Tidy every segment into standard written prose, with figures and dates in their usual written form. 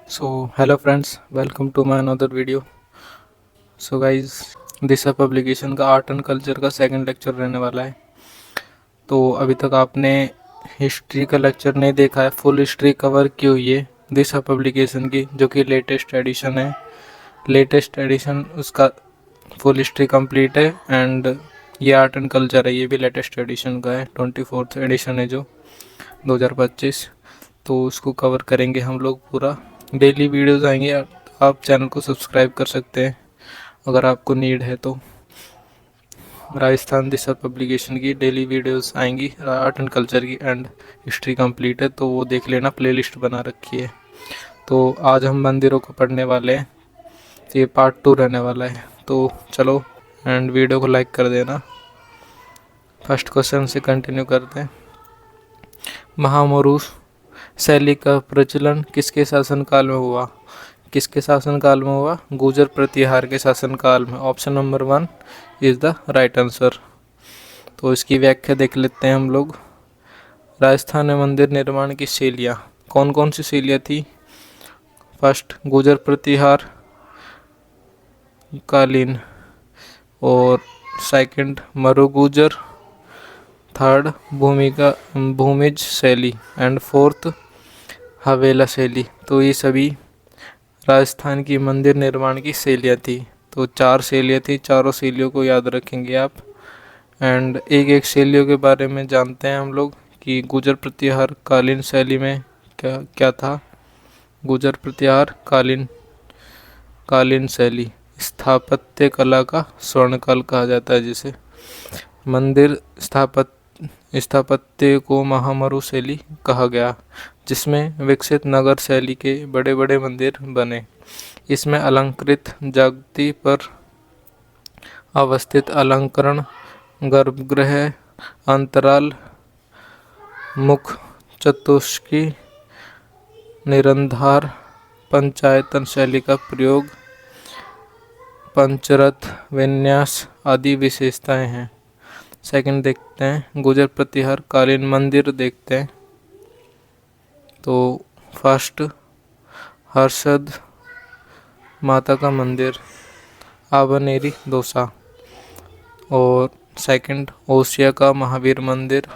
Hello friends, welcome to my another video. Guys, Disha publication का art and culture का second lecture रहने वाला है। तो अभी तक आपने हिस्ट्री का लेक्चर नहीं देखा है, फुल हिस्ट्री कवर की हुई है दिशा पब्लिकेशन की, जो कि लेटेस्ट एडिशन है। लेटेस्ट एडिशन उसका फुल हिस्ट्री कंप्लीट है एंड ये आर्ट एंड कल्चर है, ये भी लेटेस्ट एडिशन का है। 24th एडिशन है जो 2025। तो उसको कवर करेंगे हम लोग पूरा। डेली वीडियोस आएंगे, आप चैनल को सब्सक्राइब कर सकते हैं अगर आपको नीड है तो। राजस्थान दिशा पब्लिकेशन की डेली वीडियोस आएंगी आर्ट एंड कल्चर की, एंड हिस्ट्री कंप्लीट है तो वो देख लेना, प्लेलिस्ट बना रखी है। तो आज हम मंदिरों को पढ़ने वाले हैं, तो ये पार्ट 2 रहने वाला है। तो चलो एंड वीडियो को लाइक कर देना। फर्स्ट क्वेश्चन से कंटिन्यू करते हैं। महामौरूस शैली का प्रचलन किसके शासनकाल में हुआ? किसके शासनकाल में हुआ? गुर्जर प्रतिहार के शासनकाल में। Option number 1 is the right answer. तो इसकी व्याख्या देख लेते हैं हम लोग। राजस्थान में मंदिर निर्माण की शैलियाँ कौन कौन सी शैलियाँ थी? फर्स्ट गुर्जर प्रतिहार कालीन, और सेकंड मरु गुर्जर, थर्ड भूमिज शैली एंड फोर्थ हवेला शैली। तो ये सभी राजस्थान की मंदिर निर्माण की शैलियाँ थी। तो 4 शैलियाँ थी, चारों शैलियों को याद रखेंगे आप। एंड एक एक शैलियों के बारे में जानते हैं हम लोग कि गुर्जर प्रतिहार कालीन शैली में क्या क्या था। गुर्जर प्रतिहार कालीन शैली स्थापत्य कला का स्वर्णकाल कहा जाता है, जिसे मंदिर स्थापत्य को महामरु शैली कहा गया, जिसमें विकसित नगर शैली के बड़े बड़े मंदिर बने। इसमें अलंकृत जागती पर अवस्थित अलंकरण, गर्भगृह, अंतराल, मुख चतुष्की, निरंधार, पंचायतन शैली का प्रयोग, पंचरथ विन्यास आदि विशेषताएं हैं। सेकंड देखते हैं, गुर्जर प्रतिहार कालीन मंदिर देखते हैं। तो फर्स्ट हर्षद माता का मंदिर आबनेरी दौसा, और सेकंड ओसिया का महावीर मंदिर,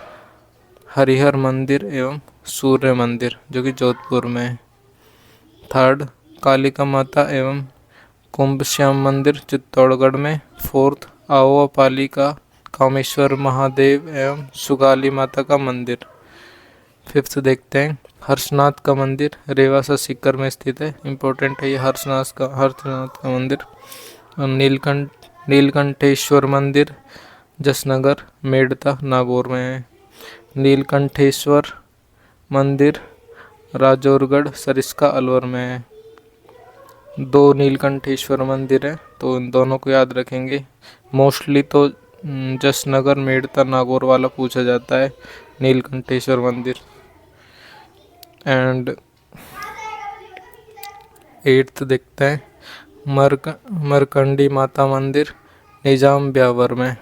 हरिहर मंदिर एवं सूर्य मंदिर जो कि जोधपुर में है। थर्ड कालिका माता एवं कुंभश्याम मंदिर चित्तौड़गढ़ में। फोर्थ आओवा पाली का कामेश्वर महादेव एवं सुगाली माता का मंदिर। फिफ्थ देखते हैं, हर्षनाथ का मंदिर रेवासा सीकर में स्थित है, इम्पोर्टेंट है ये हर्षनाथ का मंदिर। नीलकंठेश्वर मंदिर जसनगर मेड़ता नागौर में है। नीलकंठेश्वर मंदिर राजौरगढ़ सरिस्का अलवर में है। 2 नीलकंठेश्वर मंदिर है, तो इन दोनों को याद रखेंगे। मोस्टली तो जसनगर मेड़ता नागौर वाला पूछा जाता है, नीलकंठेश्वर मंदिर। एंड 8th देखते हैं, मरकंडी माता मंदिर निजाम ब्यावर में।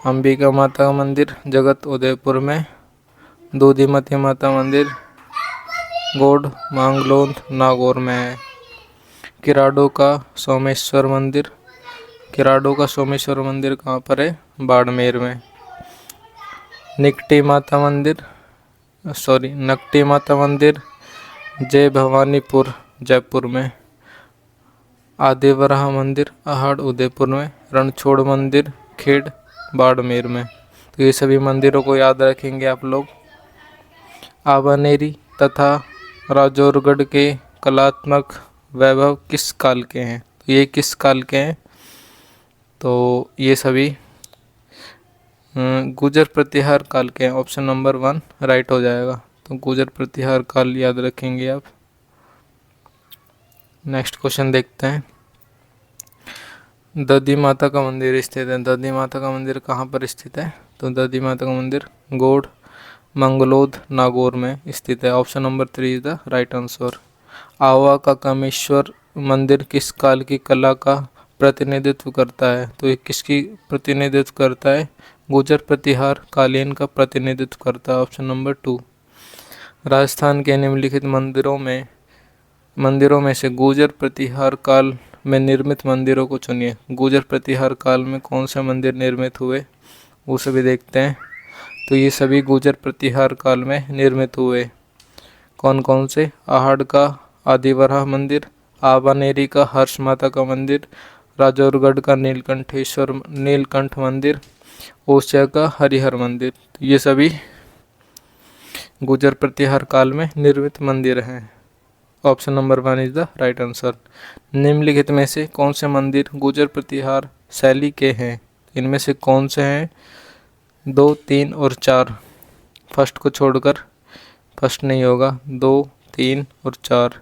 अंबिका माता मंदिर जगत उदयपुर में। दूधीमती माता मंदिर गोड मांगलोंद नागौर में है। किराडो का सोमेश्वर मंदिर कहाँ पर है? बाड़मेर में। नकटी माता मंदिर जय भवानीपुर जयपुर में। आदिवराह मंदिर अहाड़ उदयपुर में। रणछोड़ मंदिर खेड़ बाड़मेर में। तो ये सभी मंदिरों को याद रखेंगे आप लोग। आबनेरी तथा राजौरगढ़ के कलात्मक वैभव किस काल के हैं? तो ये किस काल के हैं? तो ये सभी गुर्जर प्रतिहार काल के हैं। ऑप्शन नंबर 1 राइट हो जाएगा। तो गुर्जर प्रतिहार काल याद रखेंगे आप। नेक्स्ट क्वेश्चन देखते हैं। दधी माता का मंदिर स्थित है। दधी माता का मंदिर कहाँ पर स्थित है? तो दधी माता का मंदिर गोड मंगलोद नागौर में स्थित है। Option number 3 is the right answer. आवा का कामेश्वर मंदिर किस काल की कला का प्रतिनिधित्व करता है? तो ये किसकी प्रतिनिधित्व करता है? गुर्जर प्रतिहार कालीन का प्रतिनिधित्व करता है। Option number 2। राजस्थान के निम्नलिखित मंदिरों में मंदिरों में से गुर्जर प्रतिहार काल में निर्मित मंदिरों को चुनिए। गुर्जर प्रतिहार काल में कौन से मंदिर निर्मित हुए वो सभी देखते हैं। तो ये सभी गुर्जर प्रतिहार काल में निर्मित हुए। कौन कौन से? आहड़ का आदिवराह मंदिर, आबानेरी का हर्ष माता का मंदिर, राजौरगढ़ का नीलकंठ मंदिर, ओसिया का हरिहर मंदिर। तो ये सभी गुर्जर प्रतिहार काल में निर्मित मंदिर हैं। Option number 1 is the right answer. निम्नलिखित में से कौन से मंदिर गुर्जर प्रतिहार शैली के हैं? इनमें से कौन से हैं? 2, 3 और 4। फर्स्ट को छोड़कर, फर्स्ट नहीं होगा, 2, 3 और 4।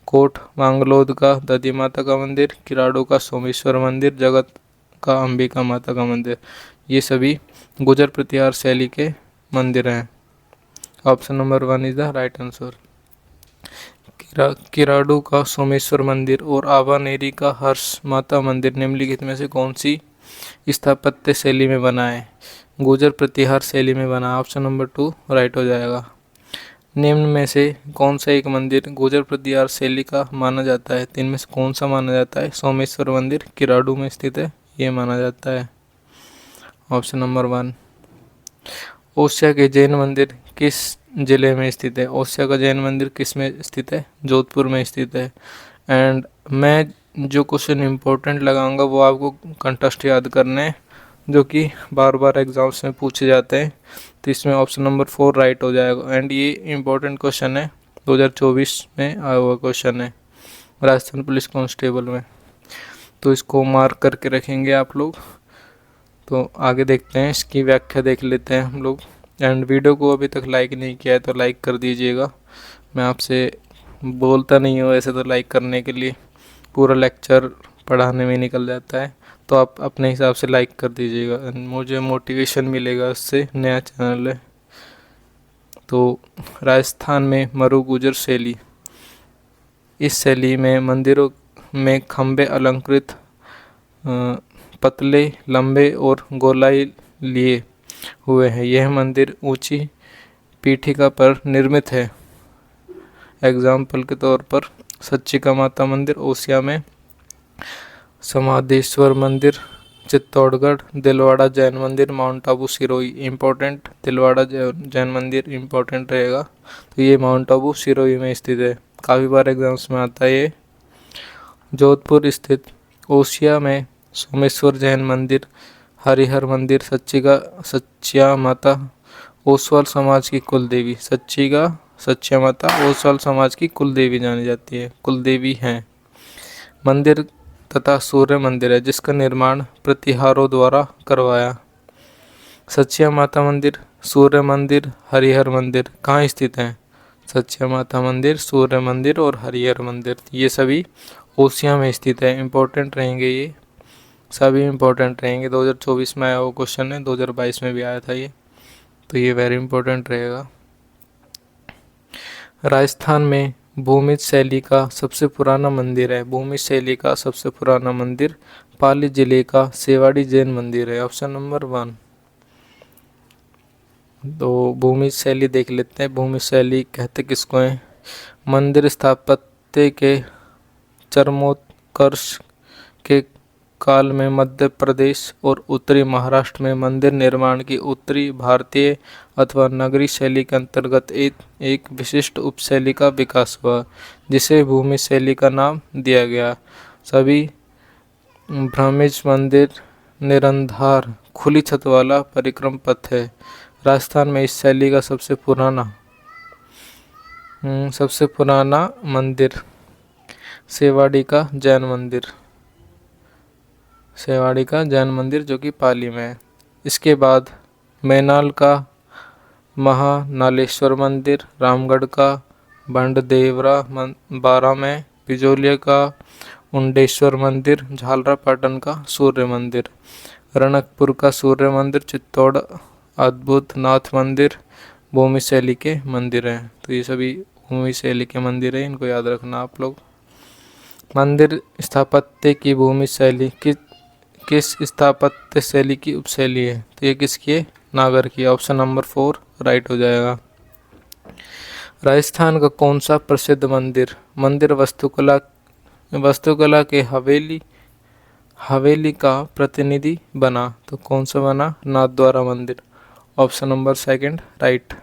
कोट मांगलोद का दधी माता का मंदिर, किराड़ू का सोमेश्वर मंदिर, जगत का अंबिका माता का मंदिर। ये सभी गुर्जर प्रतिहार शैली के मंदिर हैं। Option number 1 is the right answer. Kiradu का सोमेश्वर मंदिर और आबानेरी का हर्ष माता मंदिर निम्नलिखित में से कौन सी स्थापत्य शैली में बना है? गुर्जर प्रतिहार शैली में बना। ऑप्शन नंबर 2 राइट हो जाएगा। निम्न में से कौन सा एक मंदिर गुर्जर प्रतिहार शैली का माना जाता है? तो इनमें से कौन सा माना जाता है? सोमेश्वर मंदिर किराड़ू में स्थित है, ये माना जाता है। Option number 1। ओसिया के जैन मंदिर किस जिले में स्थित है? ओसिया का जैन मंदिर किस में स्थित है? जोधपुर में स्थित है। एंड मैं जो क्वेश्चन इम्पोर्टेंट लगाऊंगा वो आपको कंटेस्ट याद करने हैं, जो कि बार बार एग्जाम्स में पूछे जाते हैं। तो इसमें ऑप्शन नंबर 4 राइट हो जाएगा। एंड ये इम्पोर्टेंट क्वेश्चन है, 2024 में आया हुआ क्वेश्चन है राजस्थान पुलिस कांस्टेबल में। तो इसको मार्क करके रखेंगे आप लोग। तो आगे देखते हैं, इसकी व्याख्या देख लेते हैं हम लोग। एंड वीडियो को अभी तक लाइक नहीं किया है तो लाइक कर दीजिएगा। मैं आपसे बोलता नहीं हूँ ऐसे, तो लाइक करने के लिए पूरा लेक्चर पढ़ाने में निकल जाता है, तो आप अपने हिसाब से लाइक कर दीजिएगा, मुझे मोटिवेशन मिलेगा उससे। नया चैनल है। तो राजस्थान में मरु गुर्जर शैली, इस शैली में मंदिरों में खंबे अलंकृत पतले, लंबे और गोलाई लिए हुए हैं। यह मंदिर ऊंची पीठिका पर निर्मित है। एग्जाम्पल के तौर पर सच्चिका माता मंदिर ओसिया में, समाधेश्वर मंदिर चित्तौड़गढ़, दिलवाड़ा जैन मंदिर माउंट आबू सिरोही। इम्पोर्टेंट, दिलवाड़ा जैन मंदिर इम्पोर्टेंट रहेगा। तो ये माउंट आबू सिरोही में स्थित है, काफ़ी बार एग्जाम्स में आता है ये। जोधपुर स्थित ओसिया में सोमेश्वर जैन मंदिर, हरिहर मंदिर, सच्चिया माता ओसवाल समाज की कुल देवी। सच्चिया माता ओसवाल समाज की कुल देवी जानी जाती है, कुल देवी हैं। मंदिर तथा सूर्य मंदिर है जिसका निर्माण प्रतिहारों द्वारा करवाया। सच्चिया माता मंदिर, सूर्य मंदिर, हरिहर मंदिर कहाँ स्थित हैं? सच्चिया माता मंदिर, सूर्य मंदिर और हरिहर मंदिर, ये सभी ओसिया में स्थित है। इम्पोर्टेंट रहेंगे, ये सभी इम्पोर्टेंट रहेंगे। 2024 में आया वो क्वेश्चन है, 2022 में भी आया था ये, तो ये वेरी इंपॉर्टेंट रहेगा। राजस्थान में भूमिज शैली का सबसे पुराना मंदिर है। भूमिज शैली का सबसे पुराना मंदिर पाली जिले का सेवाड़ी जैन मंदिर है। Option number 1। तो भूमिज शैली देख लेते हैं। भूमिज शैली कहते किसको हैं? मंदिर स्थापत्य के चरमोत्कर्ष के काल में मध्य प्रदेश और उत्तरी महाराष्ट्र में मंदिर निर्माण की उत्तरी भारतीय अथवा नगरी शैली के अंतर्गत एक विशिष्ट उपशैली का विकास हुआ, जिसे भूमि शैली का नाम दिया गया। सभी ब्रह्मिज मंदिर निराधार खुली छत वाला परिक्रम पथ है। राजस्थान में इस शैली का सबसे पुराना मंदिर सेवाड़ी का जैन मंदिर जो कि पाली में है। इसके बाद मैनाल का महानालेश्वर मंदिर, रामगढ़ का बंडदेवरा बारा में, बिजोलिया का उंडेश्वर मंदिर, झालरापाटन का सूर्य मंदिर, रणकपुर का सूर्य मंदिर, चित्तौड़ अद्भुत नाथ मंदिर भूमि शैली के मंदिर हैं। तो ये सभी भूमि शैली के मंदिर हैं, इनको याद रखना आप लोग। मंदिर स्थापत्य की भूमि शैली किस स्थापत्य शैली की उपशैली है? तो ये किसकी है? नागर की। ऑप्शन नंबर 4 राइट हो जाएगा। राजस्थान का कौन सा प्रसिद्ध मंदिर मंदिर वास्तुकला के हवेली का प्रतिनिधि बना? तो कौन सा बना? नाथद्वारा मंदिर। Option number second right.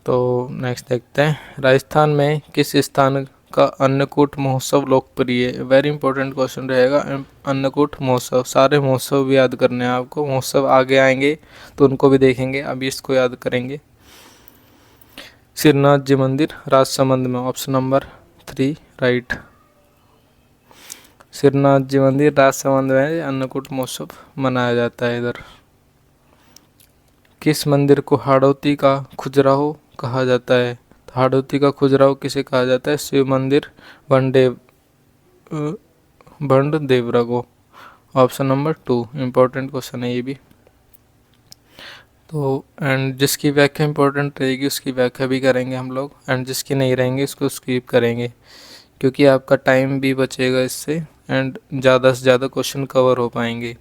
तो नेक्स्ट देखते हैं, राजस्थान में किस स्थान का अन्नकूट महोत्सव लोकप्रिय है? वेरी इंपॉर्टेंट क्वेश्चन रहेगा। अन्नकूट महोत्सव, सारे महोत्सव भी याद करने हैं आपको, महोत्सव आगे आएंगे तो उनको भी देखेंगे, अभी इसको याद करेंगे। श्रीनाथ जी मंदिर राजसमंद में। Option number 3 right. Shrinath ji मंदिर राजसमंद में अन्नकूट महोत्सव मनाया जाता है इधर। किस मंदिर को हाड़ौती का खजुराहो कहा जाता है? तो हाड़ौती का खजुराहो किसे कहा जाता है? शिव मंदिर भंड देवरा को। ऑप्शन नंबर 2 इम्पोर्टेंट क्वेश्चन है ये भी। तो एंड जिसकी व्याख्या इंपॉर्टेंट रहेगी उसकी व्याख्या भी करेंगे हम लोग, एंड जिसकी नहीं रहेंगे उसको स्किप करेंगे, क्योंकि आपका टाइम भी बचेगा इससे एंड ज़्यादा से ज़्यादा क्वेश्चन कवर हो पाएंगे।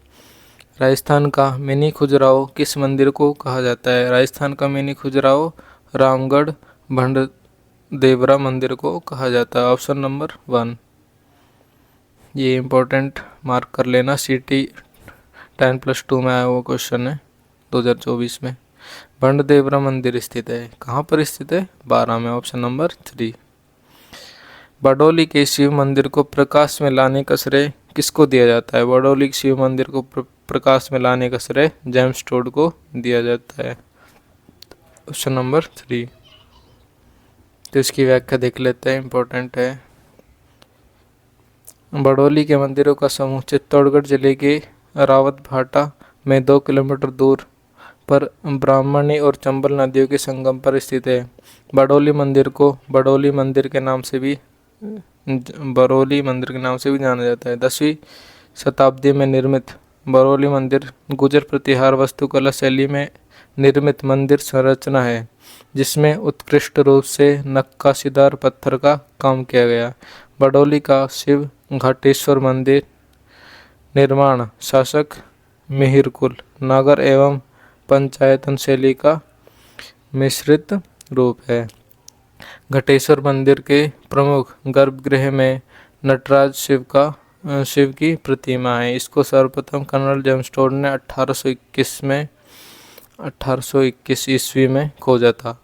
राजस्थान का मिनी खजुराहो किस मंदिर को कहा जाता है? राजस्थान का मिनी खजुराहो रामगढ़ भंड देवरा मंदिर को कहा जाता है। ऑप्शन नंबर 1 ये इम्पोर्टेंट मार्क कर लेना, CT 10+2 में आया हुआ क्वेश्चन है 2024 में। भंड देवरा मंदिर स्थित है, कहाँ पर स्थित है? 12 में। Option number 3। बडोली के शिव मंदिर को प्रकाश में लाने का श्रेय किसको दिया जाता है? बडोली के शिव मंदिर को प्रकाश में लाने का श्रेय जेम्स टोड को दिया जाता है। Option number 3। तो इसकी व्याख्या देख लेते हैं, इंपॉर्टेंट है। बडोली के मंदिरों का समूह चित्तौड़गढ़ जिले के रावत भाटा में 2 किलोमीटर दूर पर ब्राह्मणी और चंबल नदियों के संगम पर स्थित है। बडोली मंदिर को बरौली मंदिर के नाम से भी जाना जाता है। 10वीं शताब्दी में निर्मित बरौली मंदिर गुजर प्रतिहार वास्तुकला शैली में निर्मित मंदिर संरचना है, जिसमें उत्कृष्ट रूप से नक्काशीदार पत्थर का काम किया गया। बडोली का शिव घाटेश्वर मंदिर निर्माण शासक मिहिरकुल नागर एवं पंचायतन शैली का मिश्रित रूप है। घटेश्वर मंदिर के प्रमुख गर्भगृह में नटराज शिव की प्रतिमा है। इसको सर्वप्रथम कर्नल जेम्स टोड ने 1821 ईस्वी में खोजा था।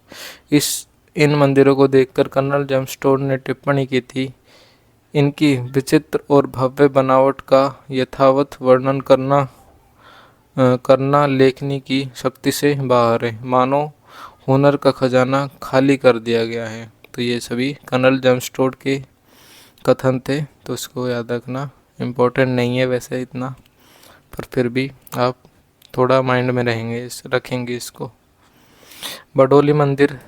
इन मंदिरों को देखकर कर्नल जेम्स टोड ने टिप्पणी की थी, इनकी विचित्र और भव्य बनावट का यथावत वर्णन करना लेखनी की शक्ति से बाहर है, मानो हुनर का खजाना खाली कर दिया गया है। तो ये सभी कर्नल जेम्स टोड के कथन थे, तो इसको याद रखना। इम्पोर्टेंट नहीं है वैसे इतना, पर फिर भी आप थोड़ा माइंड में रखेंगे इसको। बडोली मंदिर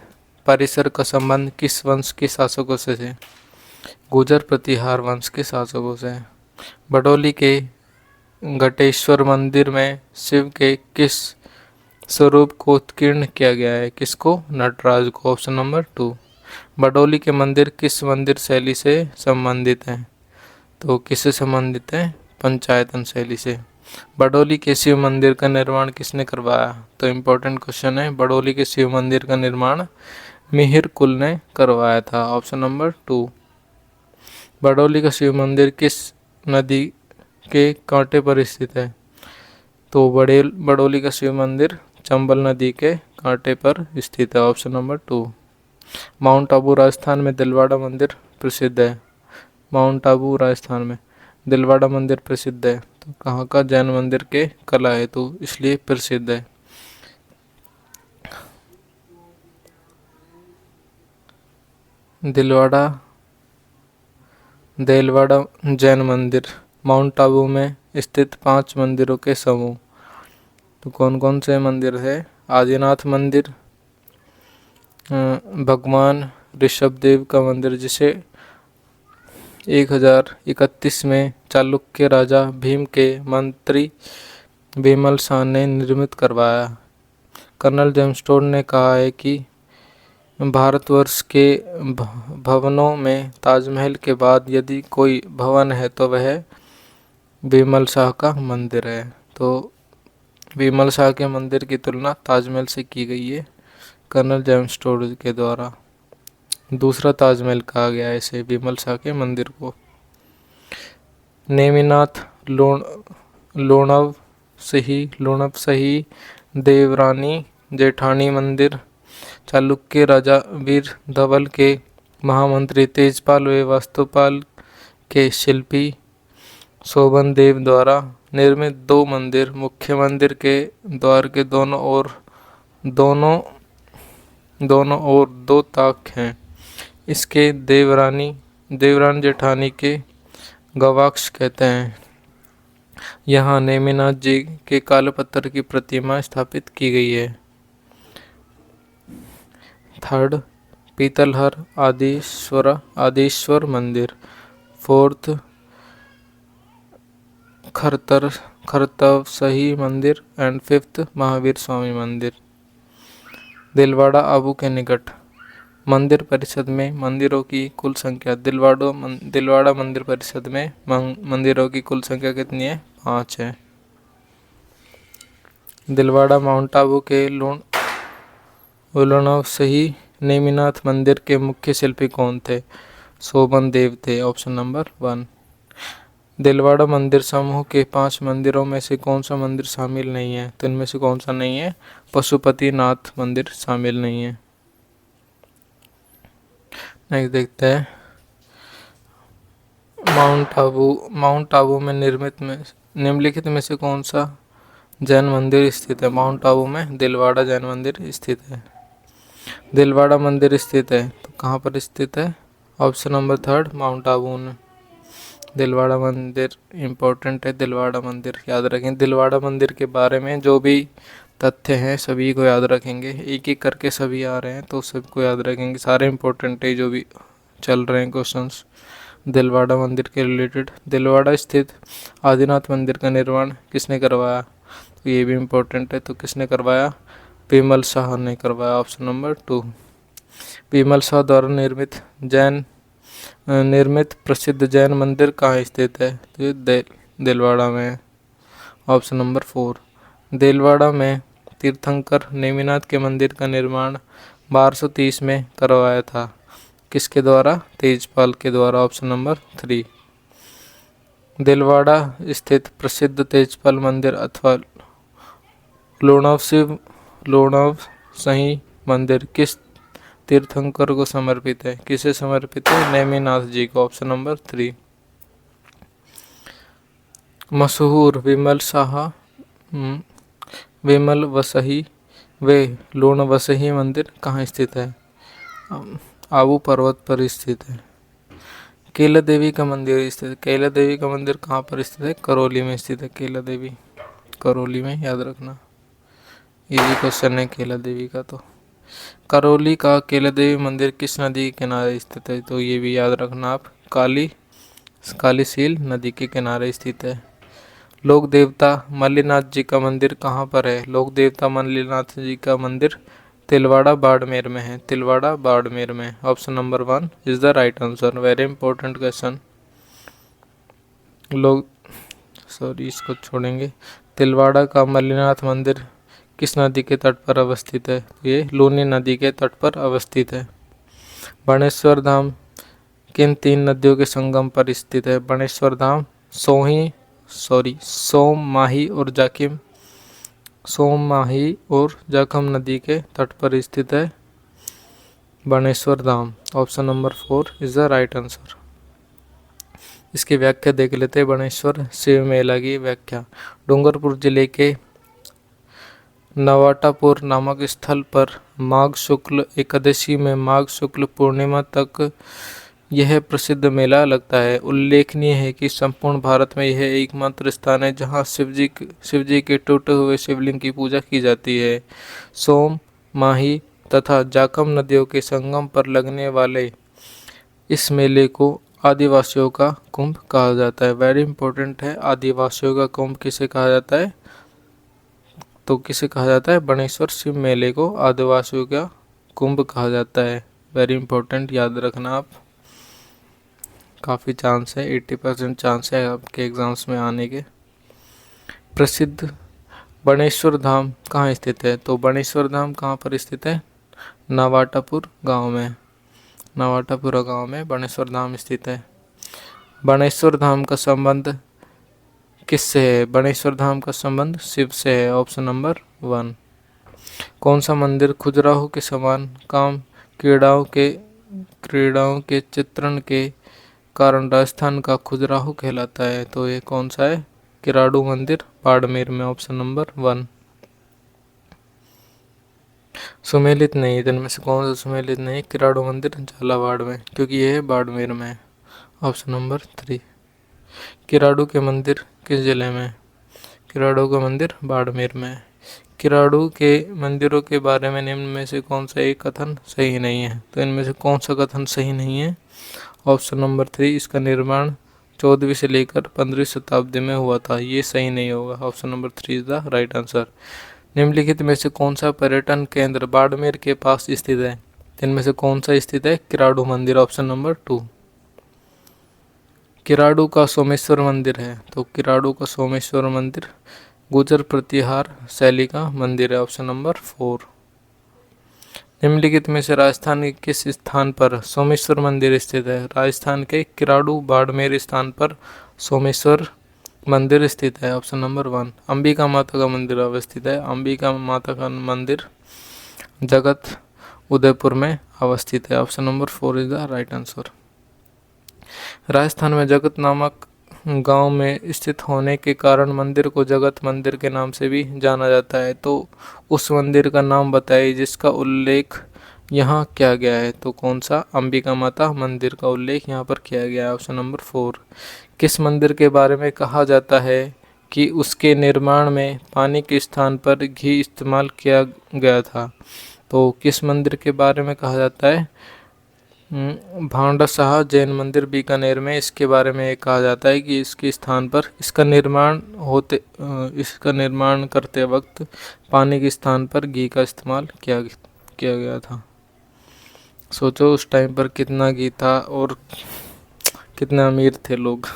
परिसर का संबंध किस वंश के शासकों से है? गुजर प्रतिहार वंश के शासकों से। बडोली के घटेश्वर मंदिर में शिव के किस स्वरूप को उत्कीर्ण किया गया है? किसको? नटराज को। Option number 2। बडोली के मंदिर किस मंदिर शैली से संबंधित हैं? तो किससे संबंधित है? पंचायतन शैली से। बडोली के शिव मंदिर का निर्माण किसने करवाया? तो इम्पोर्टेंट क्वेश्चन है, बडोली के शिव मंदिर का निर्माण मिहिर कुल ने करवाया था। Option number 2। बडोली का शिव मंदिर किस नदी के कांटे पर स्थित है? तो बडोली का शिव मंदिर चंबल नदी के कांटे पर स्थित है। Option number 2। Mount Abu Rajasthan में दिलवाड़ा मंदिर प्रसिद्ध है। माउंट आबू राजस्थान में दिलवाड़ा मंदिर प्रसिद्ध है, तो कहाँ का? जैन मंदिर के कला है, तो इसलिए प्रसिद्ध है। देलवाड़ा जैन मंदिर माउंट आबू में स्थित 5 मंदिरों के समूह। तो कौन कौन से मंदिर है? आदिनाथ मंदिर, भगवान ऋषभदेव का मंदिर, जिसे 1031 में चालुक्य राजा भीम के मंत्री विमल शाह ने निर्मित करवाया। कर्नल जेम्स टोड ने कहा है कि भारतवर्ष के भवनों में ताजमहल के बाद यदि कोई भवन है तो वह विमल शाह का मंदिर है। तो विमल शाह के मंदिर की तुलना ताजमहल से की गई है, कर्नल जेम्स टोड के द्वारा। दूसरा ताजमहल कहा गया है इसे विमल शाह के मंदिर को। नेमिनाथ लोणव सही देवरानी जेठानी मंदिर, चालुक्य राजा वीर धवल के महामंत्री तेजपाल व वास्तुपाल के शिल्पी शोभन देव द्वारा निर्मित दो मंदिर, मुख्य मंदिर के द्वार के दोनों ओर दो ताक हैं। इसके देवरानी जेठानी के गवाक्ष कहते हैं। यहाँ नेमिनाथ जी के काले पत्थर की प्रतिमा स्थापित की गई है। थर्ड, पीतलहर आदिश्वर मंदिर। फोर्थ, खरतवसही मंदिर एंड फिफ्थ, महावीर स्वामी मंदिर। दिलवाड़ा आबू के निकट मंदिर परिषद में मंदिरों की कुल संख्या। दिलवाड़ा मंदिर परिषद में मंदिरों की कुल संख्या कितनी है? 5 है। दिलवाड़ा माउंट आबू के लोणवसही नेमिनाथ मंदिर के मुख्य शिल्पी कौन थे? शोभन देव थे। Option number 1। दिलवाड़ा मंदिर समूह के 5 मंदिरों में से कौन सा मंदिर शामिल नहीं है? तो इनमें से कौन सा नहीं है? पशुपतिनाथ मंदिर शामिल नहीं है। नेक्स्ट देखते हैं माउंट आबू में निम्नलिखित में से कौन सा जैन मंदिर स्थित है? माउंट आबू में दिलवाड़ा जैन मंदिर स्थित है। दिलवाड़ा मंदिर स्थित है तो कहाँ पर स्थित है? ऑप्शन नंबर 3 माउंट आबू में। दिलवाड़ा मंदिर इम्पोर्टेंट है। दिलवाड़ा मंदिर याद रखें। दिलवाड़ा मंदिर के बारे में जो भी तथ्य हैं सभी को याद रखेंगे। एक एक करके सभी आ रहे हैं तो सबको याद रखेंगे। सारे इम्पोर्टेंट है जो भी चल रहे हैं क्वेश्चंस दिलवाड़ा मंदिर के रिलेटेड। दिलवाड़ा स्थित आदिनाथ मंदिर का निर्माण किसने करवाया? तो ये भी इम्पोर्टेंट है। तो किसने करवाया? विमल शाह ने करवाया। Option number 2। विमल शाह द्वारा निर्मित प्रसिद्ध जैन मंदिर कहाँ स्थित है? तो ये दिलवाड़ा में है। Option number 4। दिलवाड़ा में तीर्थंकर नेमिनाथ के मंदिर का निर्माण 1230 में करवाया था। किसके द्वारा? तेजपाल के द्वारा। Option number 3। दिलवाड़ा स्थित प्रसिद्ध तेजपाल मंदिर अथवा लोणवसही मंदिर किस तीर्थंकर को समर्पित है? किसे समर्पित है? नेमिनाथ जी को। Option number 3। मशहूर विमल वसही व लोणवसही मंदिर कहाँ स्थित है? आबू पर्वत पर स्थित है। केला देवी का मंदिर स्थित है। केला देवी का मंदिर कहाँ पर स्थित है? करौली में स्थित है। केला देवी करौली में, याद रखना। इजी क्वेश्चन है केला देवी का। तो करौली का केला देवी मंदिर किस नदी के किनारे स्थित है? तो ये भी याद रखना आप। कालीसील नदी के किनारे स्थित है। लोक देवता मल्लीनाथ जी का मंदिर कहाँ पर है? लोक देवता मल्लीनाथ जी का मंदिर तिलवाड़ा बाड़मेर में है। तिलवाड़ा बाड़मेर में। Option number 1 is the right answer. Very important question. इसको छोड़ेंगे। तिलवाड़ा का मल्लीनाथ मंदिर किस नदी के तट पर अवस्थित है? ये लूनी नदी के तट पर अवस्थित है। बाणेश्वर धाम किन 3 नदियों के संगम पर स्थित है? बाणेश्वर धाम सोम माही और जाखम नदी के तट पर स्थित है Baneshwar Dham. Option number 4 is the right answer. इसकी व्याख्या देख लेते हैं। बाणेश्वर शिव मेला की व्याख्या। डूंगरपुर जिले के नवाटापुर नामक स्थल पर माघ शुक्ल एकादशी में माघ शुक्ल पूर्णिमा तक यह प्रसिद्ध मेला लगता है। उल्लेखनीय है कि संपूर्ण भारत में यह एकमात्र स्थान है जहां शिवजी के टूटे हुए शिवलिंग की पूजा की जाती है। सोम माही तथा जाखम नदियों के संगम पर लगने वाले इस मेले को आदिवासियों का कुंभ कहा जाता है। वेरी इंपॉर्टेंट है। आदिवासियों का कुंभ किसे कहा जाता है? तो किसे कहा जाता है? बाणेश्वर शिव मेले को आदिवासियों का कुंभ कहा जाता है। वेरी इंपॉर्टेंट, याद रखना आप। काफ़ी चांस है, 80% चांस है आपके एग्जाम्स में आने के। प्रसिद्ध बाणेश्वर धाम कहाँ स्थित है? तो बाणेश्वर धाम कहाँ पर स्थित है? नवाटापुर गांव में। नवाटापुरा गांव में बाणेश्वर धाम स्थित है। बाणेश्वर धाम का संबंध किससे है? बाणेश्वर धाम का संबंध शिव से है। Option number 1। कौन सा मंदिर खजुराहो के समान काम क्रीड़ाओं के चित्रण के कारण राजस्थान का खजुराहो कहलाता है? तो ये कौन सा है? किराडू मंदिर, बाड़मेर में। Option number 1। सुमेलित नहीं, इनमें से कौन सा सुमेलित नहीं? किराडू मंदिर झालावाड़ में, क्योंकि यह है बाड़मेर में। Option number 3। किराडू के मंदिर किस जिले में? किराडू का मंदिर बाड़मेर में। किराडू के मंदिरों के बारे में निम्न में से कौन सा एक कथन सही नहीं है? तो इनमें से कौन सा कथन सही नहीं है? ऑप्शन नंबर 3, इसका निर्माण 14वीं से लेकर 15वीं शताब्दी में हुआ था। ये सही नहीं होगा। Option number 3 is the right answer. निम्नलिखित में से कौन सा पर्यटन केंद्र बाड़मेर के पास स्थित है? इनमें से कौन सा स्थित है? किराडू मंदिर। Option number 2। किराडू का सोमेश्वर मंदिर है। तो किराडू का सोमेश्वर मंदिर गुजर प्रतिहार शैली का मंदिर है। Option number 4। निम्नलिखित में से राजस्थान के किस स्थान पर सोमेश्वर मंदिर स्थित है? राजस्थान के किराडू बाड़मेर स्थान पर सोमेश्वर मंदिर स्थित है। Option number 1। अंबिका माता का मंदिर अवस्थित है। अंबिका माता का मंदिर जगत उदयपुर में अवस्थित है। Option number 4 is the right answer. Rajasthan में जगत नामक गांव में स्थित होने के कारण मंदिर को जगत मंदिर के नाम से भी जाना जाता है। तो उस मंदिर का नाम बताइए जिसका उल्लेख यहाँ किया गया है। तो कौन सा? अंबिका माता मंदिर का उल्लेख यहाँ पर किया गया है। Option number 4। किस मंदिर के बारे में कहा जाता है कि उसके निर्माण में पानी के स्थान पर घी इस्तेमाल किया गया था? तो किस मंदिर के बारे में कहा जाता है? भांडाशाह जैन मंदिर बीकानेर में इसके बारे में कहा जाता है कि इसके स्थान पर इसका निर्माण करते वक्त पानी के स्थान पर घी का इस्तेमाल किया गया था। सोचो उस टाइम पर कितना घी था और कितने अमीर थे लोग।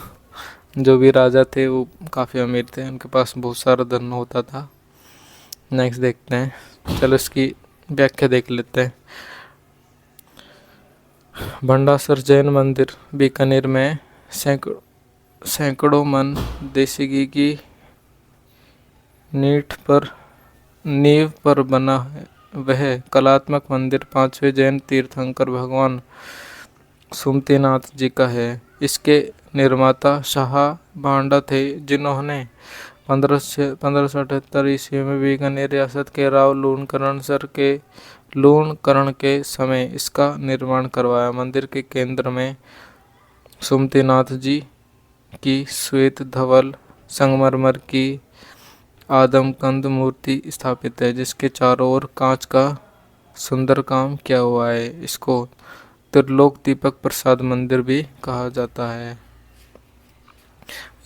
जो भी राजा थे वो काफ़ी अमीर थे, उनके पास बहुत सारा धन होता था। नेक्स्ट देखते हैं। चलो इसकी व्याख्या देख लेते हैं। भंडासर जैन मंदिर बीकानेर में सैकड़ों मन देसी घी की नींव पर बना है। वह कलात्मक मंदिर 5वें जैन तीर्थंकर भगवान सुमतिनाथ जी का है। इसके निर्माता शाह भांडा थे, जिन्होंने 1578 ईस्वी में बीकानेर रियासत के राव लूणकरण के समय इसका निर्माण करवाया। मंदिर के केंद्र में सुमतिनाथ जी की श्वेत धवल संगमरमर की आदमकंद मूर्ति स्थापित है, जिसके चारों ओर कांच का सुंदर काम किया हुआ है। इसको त्रिलोक दीपक प्रसाद मंदिर भी कहा जाता है।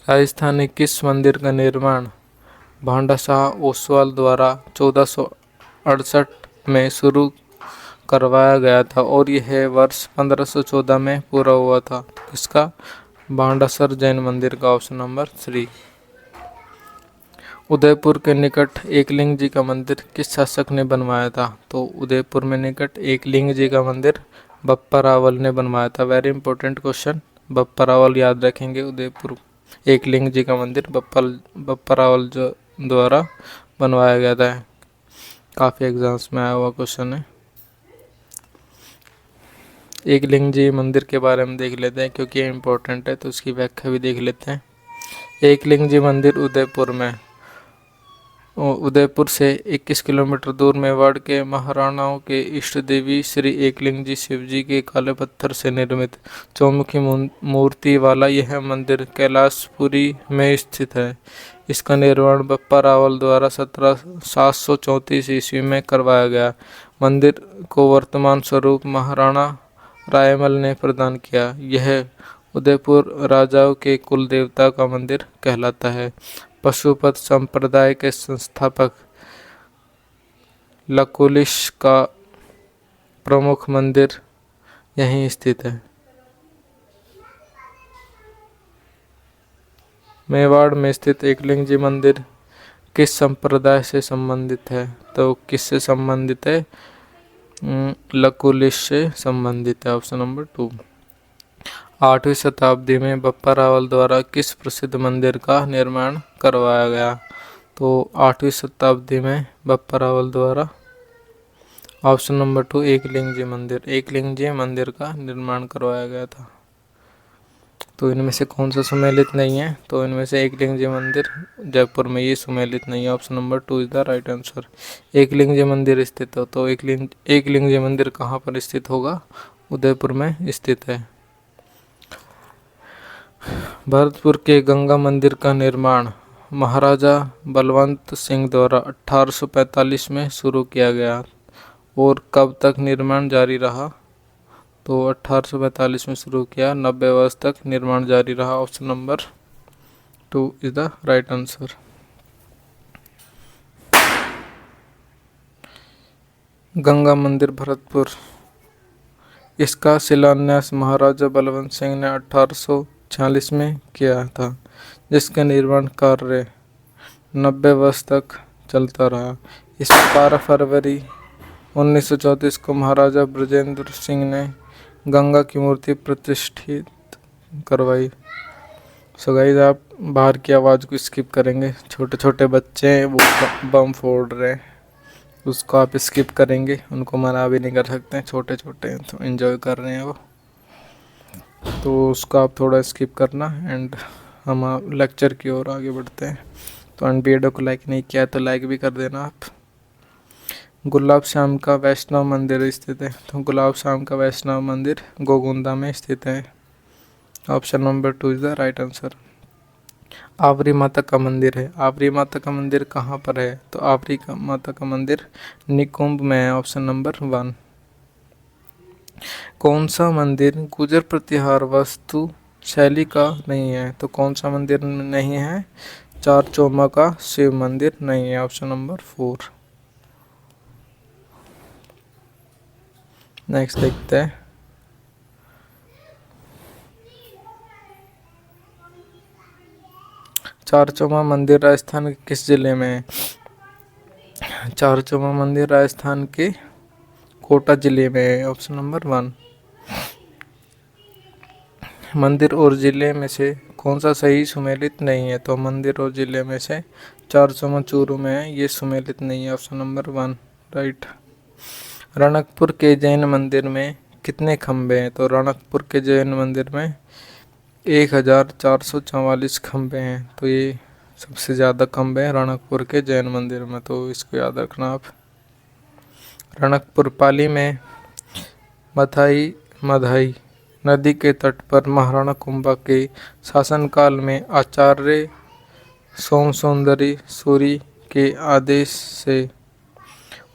राजस्थान में किस मंदिर का निर्माण भांडाशाह ओसवाल द्वारा 1468 में शुरू करवाया गया था और यह वर्ष 1514 में पूरा हुआ था? इसका भांडासर जैन मंदिर का। Option number 3। उदयपुर के निकट एकलिंग जी का मंदिर किस शासक ने बनवाया था? तो उदयपुर में निकट एकलिंग जी का मंदिर बप्पा रावल ने बनवाया था। Very important question, Bappa Rawal याद रखेंगे। उदयपुर एकलिंग जी का मंदिर बप्पा रावल द्वारा बनवाया गया था। काफ़ी एग्जाम्स में आया हुआ क्वेश्चन है। एकलिंग जी मंदिर के बारे में देख लेते हैं, क्योंकि ये इम्पोर्टेंट है, तो उसकी व्याख्या भी देख लेते हैं। एकलिंग जी मंदिर उदयपुर से 21 किलोमीटर दूर मेवाड़ के महाराणाओं के इष्ट देवी श्री एकलिंग जी शिव जी के काले पत्थर से निर्मित चौमुखी मूर्ति वाला यह मंदिर कैलाशपुरी में स्थित है। इसका निर्माण बप्पा रावल द्वारा 734 ईस्वी में करवाया गया। मंदिर को वर्तमान स्वरूप महाराणा रायमल ने प्रदान किया। यह उदयपुर राजाओं के कुल देवता का मंदिर कहलाता है। पशुपत संप्रदाय के संस्थापक लकुलिश का प्रमुख मंदिर यहीं स्थित है। मेवाड़ में स्थित एकलिंग जी मंदिर किस संप्रदाय से संबंधित है? तो किससे संबंधित है? लकुलिश से संबंधित है। Option number 2। 8वीं शताब्दी में बप्पा रावल द्वारा किस प्रसिद्ध मंदिर का निर्माण करवाया गया? तो 8वीं शताब्दी में बप्पा रावल द्वारा ऑप्शन नंबर 2 एकलिंगजी मंदिर का निर्माण करवाया गया था। तो इनमें से कौन सा सुमेलित नहीं है? तो इनमें से एकलिंगजी मंदिर जयपुर में ये सुमेलित नहीं है। Option number 2 is the right answer. Eklingji मंदिर स्थित हो तो एकलिंगजी मंदिर कहाँ पर स्थित होगा? उदयपुर में स्थित है। भरतपुर के गंगा मंदिर का निर्माण महाराजा बलवंत सिंह द्वारा 1845 में शुरू किया गया और कब तक निर्माण जारी रहा? तो 1845 में शुरू किया, 90 वर्ष तक निर्माण जारी रहा। Option number 2 is the right answer. Ganga मंदिर भरतपुर, इसका शिलान्यास महाराजा बलवंत सिंह ने 1846 में किया था, जिसका निर्माण कार्य 90 वर्ष तक चलता रहा। इसमें 12 फरवरी 1934 को महाराजा ब्रजेंद्र सिंह ने गंगा की मूर्ति प्रतिष्ठित करवाई। सो गाइस, आप बाहर की आवाज़ को स्किप करेंगे। छोटे छोटे बच्चे हैं, वो बम फोड़ रहे हैं, उसको आप स्किप करेंगे। उनको मना भी नहीं कर सकते, छोटे छोटे हैं तो एंजॉय कर रहे हैं वो, तो उसको आप थोड़ा स्किप करना। एंड हम लेक्चर की ओर आगे बढ़ते हैं। तो वीडियो को लाइक नहीं किया तो लाइक भी कर देना आप। गुलाब श्याम का वैष्णव मंदिर स्थित है। तो गुलाब श्याम का वैष्णव मंदिर गोगुंदा में स्थित है। Option number 2 is the right answer. Avari Mata का मंदिर है। आवरी माता का मंदिर कहाँ पर है? तो आवरी माता का मंदिर निकुंभ में है। Option number 1। कौन सा मंदिर गुजर प्रतिहार वास्तु शैली का नहीं है? तो कौन सा मंदिर नहीं है? चारचोमा का शिव मंदिर नहीं है। Option number 4। नेक्स्ट देखते हैं। चारचोमा मंदिर राजस्थान के किस जिले में है? चारचोमा मंदिर राजस्थान के कोटा जिले में है। Option number 1। मंदिर और जिले में से कौन सा सही सुमेलित नहीं है? तो मंदिर और जिले में से चारचोमा चूरू में है, ये सुमेलित नहीं है। Option number 1 right. रणकपुर के जैन मंदिर में कितने खंबे हैं? तो रणकपुर के जैन मंदिर में 1444 खंबे हैं। तो ये सबसे ज़्यादा खंबे हैं रणकपुर के जैन मंदिर में, तो इसको याद रखना आप। रणकपुर पाली में मधाई नदी के तट पर महाराणा कुंभा के शासनकाल में आचार्य सोमसुंदरी सूरी के आदेश से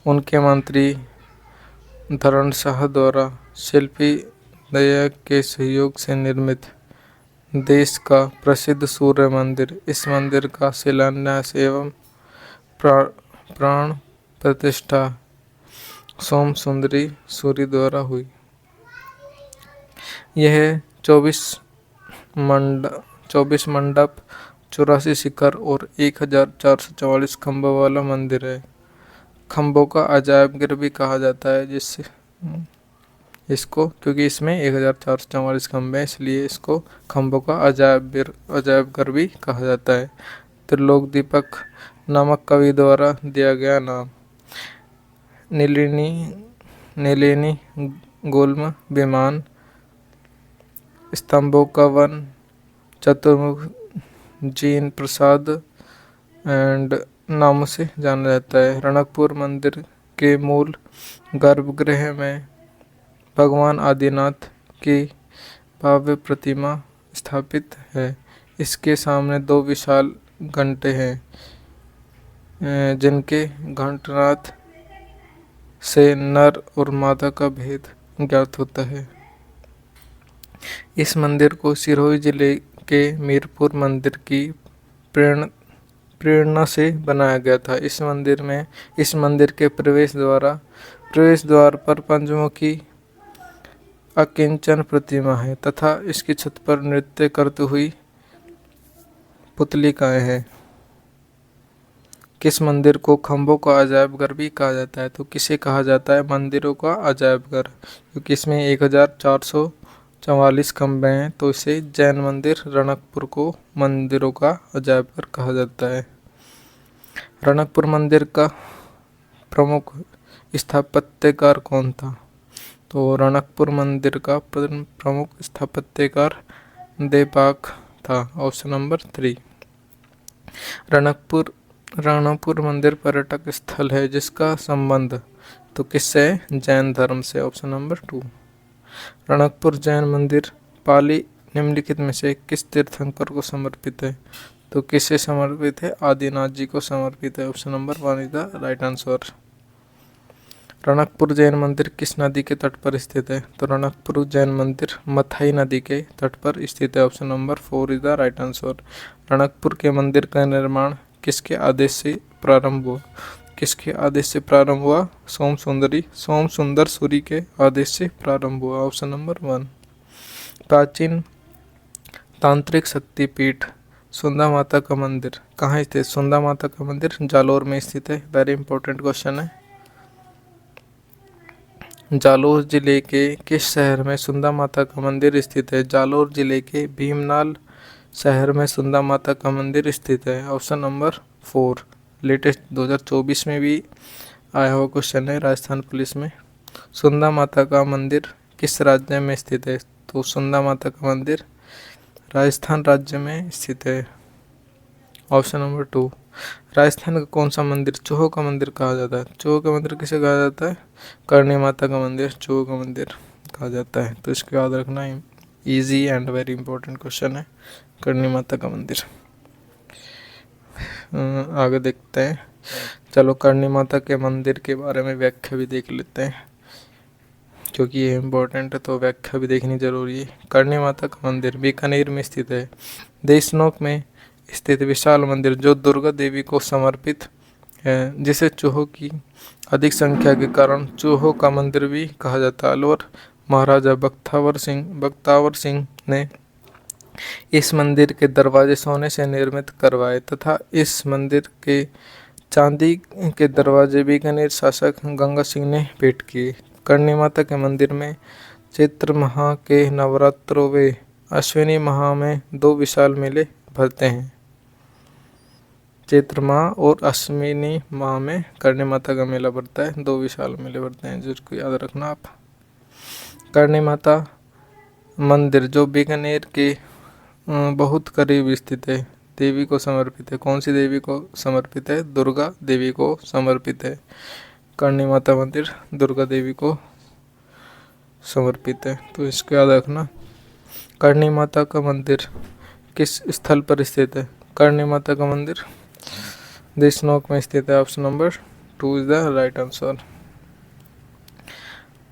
उनके मंत्री धरणशाह द्वारा शिल्पी दया के सहयोग से निर्मित देश का प्रसिद्ध सूर्य मंदिर, इस मंदिर का शिलान्यास एवं प्राण प्रतिष्ठा सोमसुंदरी सूरी द्वारा हुई। यह 24 मंडप 84 शिखर और 1444 खंभों वाला मंदिर है। खंभों का अजायब घर भी कहा जाता है, जिससे इसको, क्योंकि इसमें 1444 खंभे हैं, इसलिए इसको खंभों का अजायब घर भी कहा जाता है। त्रिलोक दीपक नामक कवि द्वारा दिया गया नाम नीलिनी गुल्म विमान स्तंभों का one Chaturmukh gene Prasad and नामों से जाना जाता है। रणकपुर मंदिर के मूल गर्भगृह में भगवान आदिनाथ की भव्य प्रतिमा स्थापित है। इसके सामने 2 विशाल घंटे हैं, जिनके घंटनाद से नर और मादा का भेद ज्ञात होता है। इस मंदिर को सिरोही जिले के मीरपुर मंदिर की प्रेरणा से बनाया गया था। इस मंदिर के प्रवेश द्वार पर पंचमुखी अकिंचन प्रतिमा है तथा इसकी छत पर नृत्य करती हुई पुतलिकाएं हैं। किस मंदिर को खम्भों का अजायब घर भी कहा जाता है? तो किसे कहा जाता है मंदिरों का अजायब घर? क्योंकि इसमें 1444 खम्भे हैं, तो इसे जैन मंदिर रणकपुर को मंदिरों का अजायब घर कहा जाता है। रणकपुर मंदिर का प्रमुख स्थापत्यकार कौन था? तो रणकपुर मंदिर का प्रमुख स्थापत्यकार देपाक था। Option number 3। रणकपुर मंदिर पर्यटक स्थल है जिसका संबंध तो किससे है? जैन धर्म से। Option number 2। रणकपुर जैन मंदिर पाली निम्नलिखित में से किस तीर्थंकर को समर्पित है? तो किससे समर्पित है? आदिनाथ जी को समर्पित है। Option number 1 is the right answer. Ranakpur Jain मंदिर किस नदी के तट पर स्थित है? तो रणकपुर जैन मंदिर मथाई नदी के तट पर स्थित है। Option number 4 is the right answer. Ranakpur के मंदिर का निर्माण किसके आदेश से प्रारंभ हुआ? किसके आदेश से प्रारंभ हुआ? सोम सुंदर सूरी के आदेश से प्रारंभ हुआ। Option number 1। प्राचीन तांत्रिक शक्तिपीठ सुंदा माता का मंदिर कहाँ स्थित? सुंदा माता का मंदिर जालोर में स्थित है। वेरी इंपॉर्टेंट क्वेश्चन है। जालोर जिले के किस शहर में सुंदा माता का मंदिर स्थित है? जालोर जिले के भीमनाल शहर में सुंदा माता का मंदिर स्थित है। Option number 4। लेटेस्ट 2024 में भी आया हुआ क्वेश्चन है राजस्थान पुलिस में। सुंदा माता का मंदिर किस राज्य में स्थित है? तो सुंदा माता का मंदिर राजस्थान राज्य में स्थित है। Option number 2। राजस्थान का कौन सा मंदिर चूहों का मंदिर कहा जाता है? चूहों का मंदिर किसे कहा जाता है? करणी माता का मंदिर चूहों का मंदिर कहा जाता है। तो इसको याद रखना, easy and very important question है, करणी माता का मंदिर। आगे देखते हैं। चलो करणी माता के मंदिर के बारे में व्याख्या भी देख लेते हैं, क्योंकि ये इम्पोर्टेंट है तो व्याख्या भी देखनी जरूरी है। करणी माता का मंदिर बीकानेर में स्थित है। देशनोक में स्थित विशाल मंदिर जो दुर्गा देवी को समर्पित है, जिसे चूहों की अधिक संख्या के कारण चूहों का मंदिर भी कहा जाता है। अलवर महाराजा बख्तावर सिंह ने इस मंदिर के दरवाजे सोने से निर्मित करवाए तथा इस मंदिर के चांदी के दरवाजे बीकानेर शासक गंगा सिंह ने भेंट किए। करणी माता के मंदिर में चैत्र माह के नवरात्रों व अश्विनी माह में 2 विशाल मेले भरते हैं। चैत्र माह और अश्विनी माह में करणी माता का मेला भरता है, 2 विशाल मेले भरते हैं, जिसको याद रखना आप। करणी माता मंदिर जो बीकानेर के बहुत करीब स्थित है, देवी को समर्पित है। कौन सी देवी को समर्पित है? दुर्गा देवी को समर्पित है। करणी माता मंदिर दुर्गा देवी को समर्पित है, तो इसको याद रखना। करणी माता का मंदिर किस स्थल पर स्थित है? करणी माता का मंदिर देशनोक में स्थित है। Option number 2 is the right answer.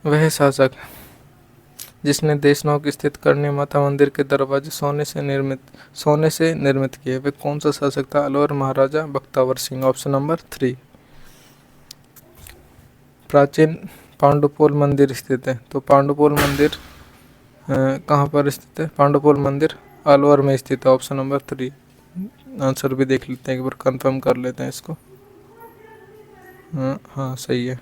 वह शासक जिसने देशनोक स्थित करणी माता मंदिर के दरवाजे सोने से निर्मित किए, वे कौन सा शासक था? अलवर महाराजा बख्तावर सिंह। Option number 3। प्राचीन पांडुपोल मंदिर स्थित है, तो पांडुपोल मंदिर कहाँ पर स्थित है? पांडुपोल मंदिर अलवर में स्थित है। Option number 3। आंसर भी देख लेते हैं, एक बार कंफर्म कर लेते हैं इसको। हाँ सही है।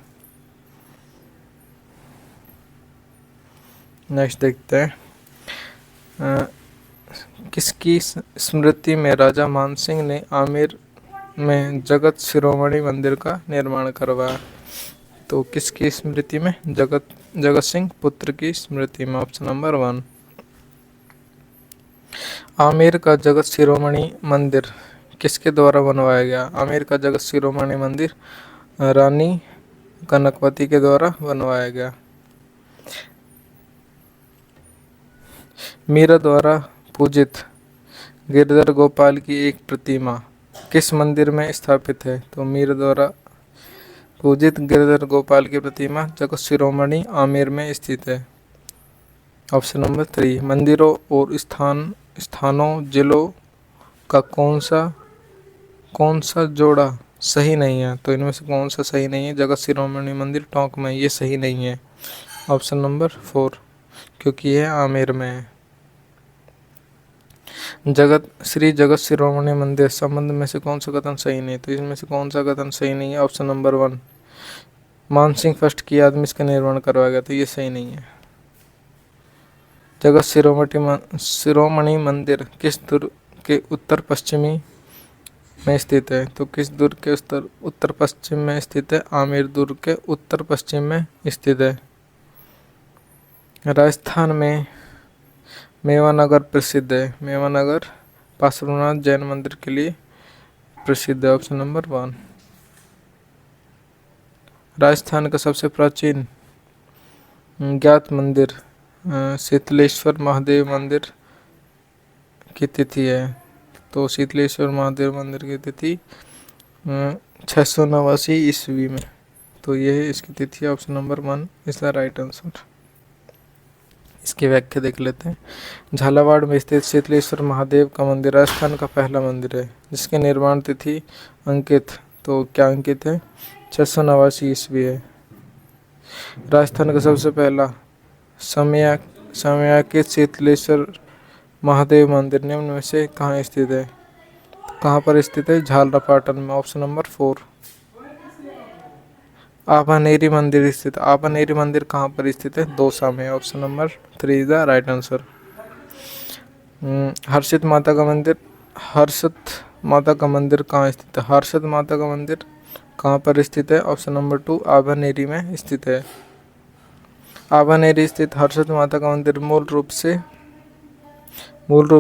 नेक्स्ट देखते हैं। किसकी स्मृति में राजा मानसिंह ने आमेर में जगत शिरोमणि मंदिर का निर्माण करवाया? तो किसकी स्मृति में? जगत सिंह पुत्र की स्मृति में। Option number 1। आमेर का जगत शिरोमणि मंदिर किसके द्वारा बनवाया गया? आमेर का जगत शिरोमणि मंदिर रानी कनकवती के द्वारा बनवाया गया। मीरा द्वारा पूजित गिरधर गोपाल की एक प्रतिमा किस मंदिर में स्थापित है? तो मीरा द्वारा पूजित गिरधर गोपाल की प्रतिमा जगत शिरोमणि आमेर में स्थित है। Option number 3। मंदिरों और स्थानों जिलों का कौन सा जोड़ा सही नहीं है? तो इनमें से कौन सा सही नहीं है? जगत शिरोमणि मंदिर टोंक में, ये सही नहीं है। ऑप्शन नंबर 4, क्योंकि यह आमेर में है। श्री जगत शिरोमणि मंदिर संबंध में से कौन सा कथन सही नहीं? तो इसमें से कौन सा कथन सही नहीं है? ऑप्शन नंबर 1, मानसिंह फर्स्ट की याद में इसका निर्माण करवाया गया, तो ये सही नहीं है। जगत शिरोमणि मंदिर किस दुर्ग के उत्तर पश्चिमी में स्थित है? तो किस दुर्ग के उत्तर पश्चिम में स्थित है? आमेर दुर्ग के उत्तर पश्चिम में स्थित है। राजस्थान में मेवानगर प्रसिद्ध है। मेवानगर पार्श्वनाथ जैन मंदिर के लिए प्रसिद्ध है। Option number 1। राजस्थान का सबसे प्राचीन ज्ञात मंदिर शीतलेश्वर महादेव मंदिर की तिथि है। तो शीतलेश्वर महादेव मंदिर की तिथि 689 ईस्वी में। तो ये है इसकी तिथि। Option number 1 is the right answer. इसकी व्याख्या देख लेते हैं। झालावाड़ में स्थित शीतलेश्वर महादेव का मंदिर राजस्थान का पहला मंदिर है जिसकी निर्माण तिथि अंकित, तो क्या अंकित है? 689 ईस्वी है। राजस्थान का सबसे पहला समयाकित शीतलेश्वर महादेव मंदिर निम्न में से कहाँ स्थित है? कहाँ पर स्थित है? झालरापाटन में। Option number 4। आभानेरी मंदिर स्थित, आभानेरी मंदिर कहाँ पर स्थित है? दौसा में। Option number 3 is the right answer. Harshat Mata का मंदिर, हर्षित माता का मंदिर कहाँ स्थित है? हर्षित माता का मंदिर कहाँ पर स्थित है? ऑप्शन नंबर 2 आभानेरी में स्थित है। आभानेरी स्थित हर्षित माता का मंदिर मूल रूप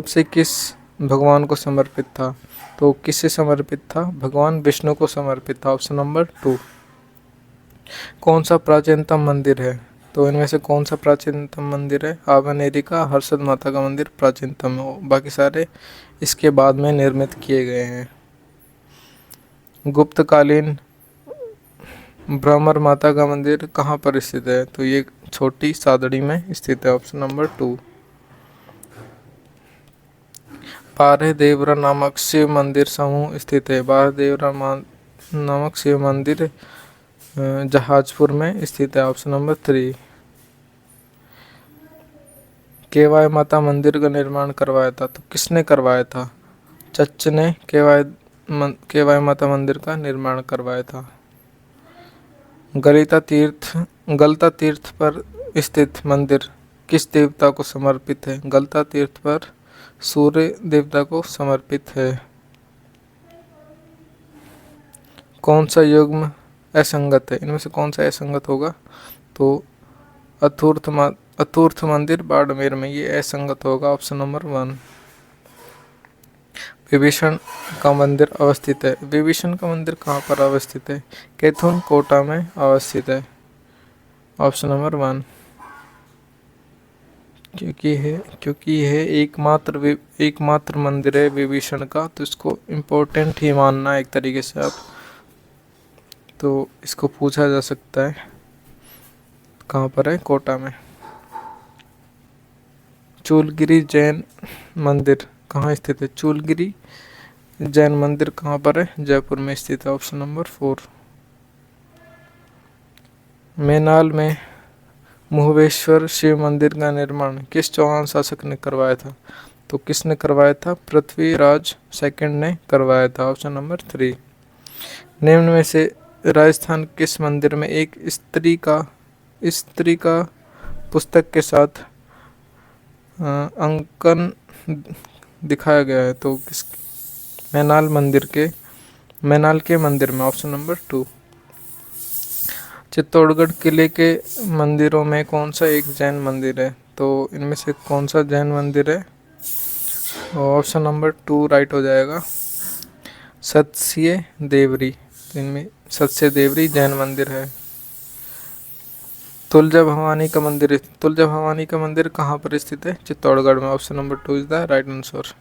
से किस भगवान को समर्पित था? तो किससे समर्पित था? भगवान विष्णु को समर्पित था। Option number 2। कौन सा प्राचीनतम मंदिर है? तो इनमें से कौन सा प्राचीनतम मंदिर है? आभानेरी का हर्षित माता का मंदिर प्राचीनतम है, बाकी सारे इसके बाद में निर्मित किए गए हैं। गुप्तकालीन भ्रमर माता का मंदिर कहाँ पर स्थित है? तो ये छोटी सादड़ी में स्थित है। Option number 2। बारह देवरा नामक शिव मंदिर समूह स्थित है। बारह देवरा नामक शिव मंदिर जहाजपुर में स्थित है। Option number 3। केवाय माता मंदिर का निर्माण करवाया था, तो किसने करवाया था? चच ने केवाय माता मंदिर का निर्माण करवाया था। गलता तीर्थ पर स्थित मंदिर किस देवता को समर्पित है? गलता तीर्थ पर सूर्य देवता को समर्पित है। कौन सा युग्म असंगत है? इनमें से कौन सा असंगत होगा? तो अथूर्थ मंदिर बाड़मेर में, ये असंगत होगा। Option number 1। विभीषण का मंदिर अवस्थित है। विभीषण का मंदिर कहाँ पर अवस्थित है? कैथून कोटा में अवस्थित है। Option number 1। क्योंकि यह एकमात्र मंदिर है विभीषण का, तो इसको इम्पोर्टेंट ही मानना एक तरीके से आप, तो इसको पूछा जा सकता है। कहाँ पर है? कोटा में। चूलगिरी जैन मंदिर कहाँ स्थित है? चूलगिरी जैन मंदिर कहाँ पर है? जयपुर में स्थित है। Option number 4। मैनाल में मुहवेश्वर शिव मंदिर का निर्माण किस चौहान शासक ने करवाया था? तो किसने करवाया था? पृथ्वीराज सेकंड ने करवाया था। Option number 3। निम्न में से राजस्थान किस मंदिर में एक स्त्री का पुस्तक के साथ अंकन दिखाया गया है? तो किस मैनाल के मंदिर में। Option number 2। चित्तौड़गढ़ किले के मंदिरों में कौन सा एक जैन मंदिर है? तो इनमें से कौन सा जैन मंदिर है? ऑप्शन नंबर 2 राइट हो जाएगा। सत्स्य देवरी, इनमें सत्स्य देवरी जैन मंदिर है। तुलजा भवानी का मंदिर कहाँ पर स्थित है? चित्तौड़गढ़ में। Option number 2 is the right answer.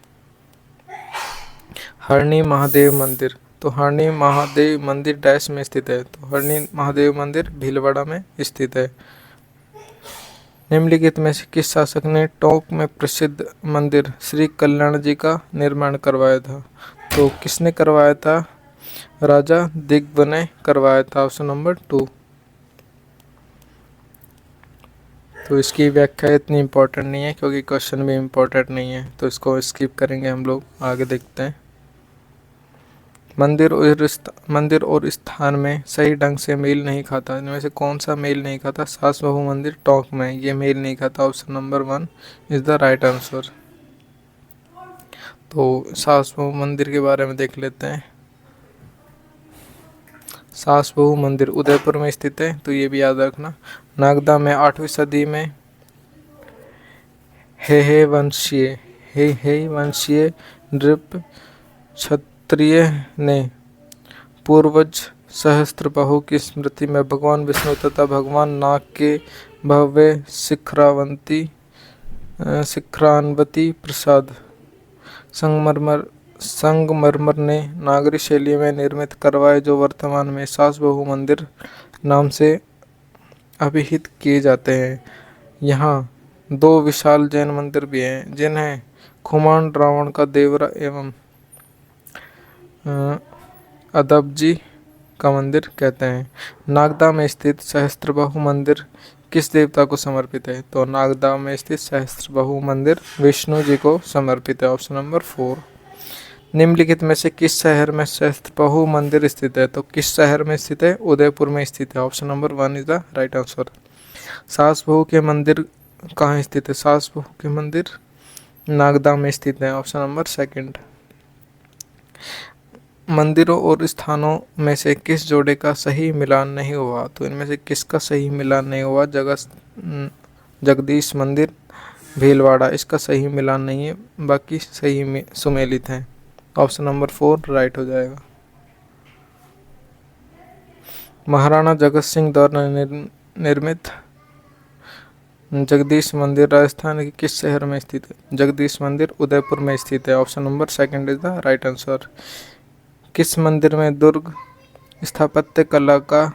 Harni Mahadev मंदिर, तो हरणी महादेव मंदिर डैश में स्थित है? तो हरणी महादेव मंदिर भीलवाड़ा में स्थित है। निम्नलिखित में से किस शासक ने टोंक में प्रसिद्ध मंदिर श्री कल्याण जी का निर्माण करवाया था? तो किसने करवाया था? राजा दिग्व ने करवाया था। Option number 2। तो इसकी व्याख्या इतनी इम्पोर्टेंट नहीं है क्योंकि क्वेश्चन भी इम्पोर्टेंट नहीं है, तो इसको स्किप करेंगे हम लोग। आगे देखते हैं। मंदिर और स्थान में सही ढंग से मेल नहीं खाता। इनमें से कौन सा मेल नहीं खाता? सास बहू मंदिर टोंक में, ये मेल नहीं खाता। Option number 1 is the right answer. तो सास बहू मंदिर के बारे में देख लेते हैं। सास बहू मंदिर उदयपुर में स्थित है, तो ये भी याद रखना। नागदा में 8वीं सदी में हे वंशीय नृप क्षत्रिय ने पूर्वज सहस्त्रबाहु की स्मृति में भगवान विष्णु तथा भगवान नाग के भव्य शिखरान्वती प्रसाद संगमरमर ने नागरी शैली में निर्मित करवाए, जो वर्तमान में सास बहू मंदिर नाम से अभिहित किए जाते हैं। यहाँ 2 विशाल जैन मंदिर भी हैं, जिन्हें खुमान रावण का देवरा एवं अदबजी का मंदिर कहते हैं। नागदा में स्थित सहस्त्रबाहु मंदिर किस देवता को समर्पित है? तो नागदा में स्थित सहस्त्रबाहु मंदिर विष्णु जी को समर्पित है। Option number 4। निम्नलिखित में से किस शहर में सहस्त्रबाहु मंदिर स्थित है? तो किस शहर में स्थित है? उदयपुर में स्थित है। Option number 1 is the right answer. सास बहू के मंदिर कहाँ स्थित है? सास बहू के मंदिर नागदा में स्थित है। Option number 2। मंदिरों और स्थानों में से किस जोड़े का सही मिलान नहीं हुआ? तो इनमें से किसका सही मिलान नहीं हुआ? जगदीश मंदिर भीलवाड़ा, इसका सही मिलान नहीं है, बाकी सही में सुमेलित हैं। ऑप्शन नंबर 4 राइट हो जाएगा। महाराणा जगत सिंह द्वारा निर्मित जगदीश मंदिर राजस्थान के किस शहर में स्थित है? जगदीश मंदिर उदयपुर में स्थित है। Option number 2 is the right answer. किस मंदिर में दुर्ग स्थापत्य कला का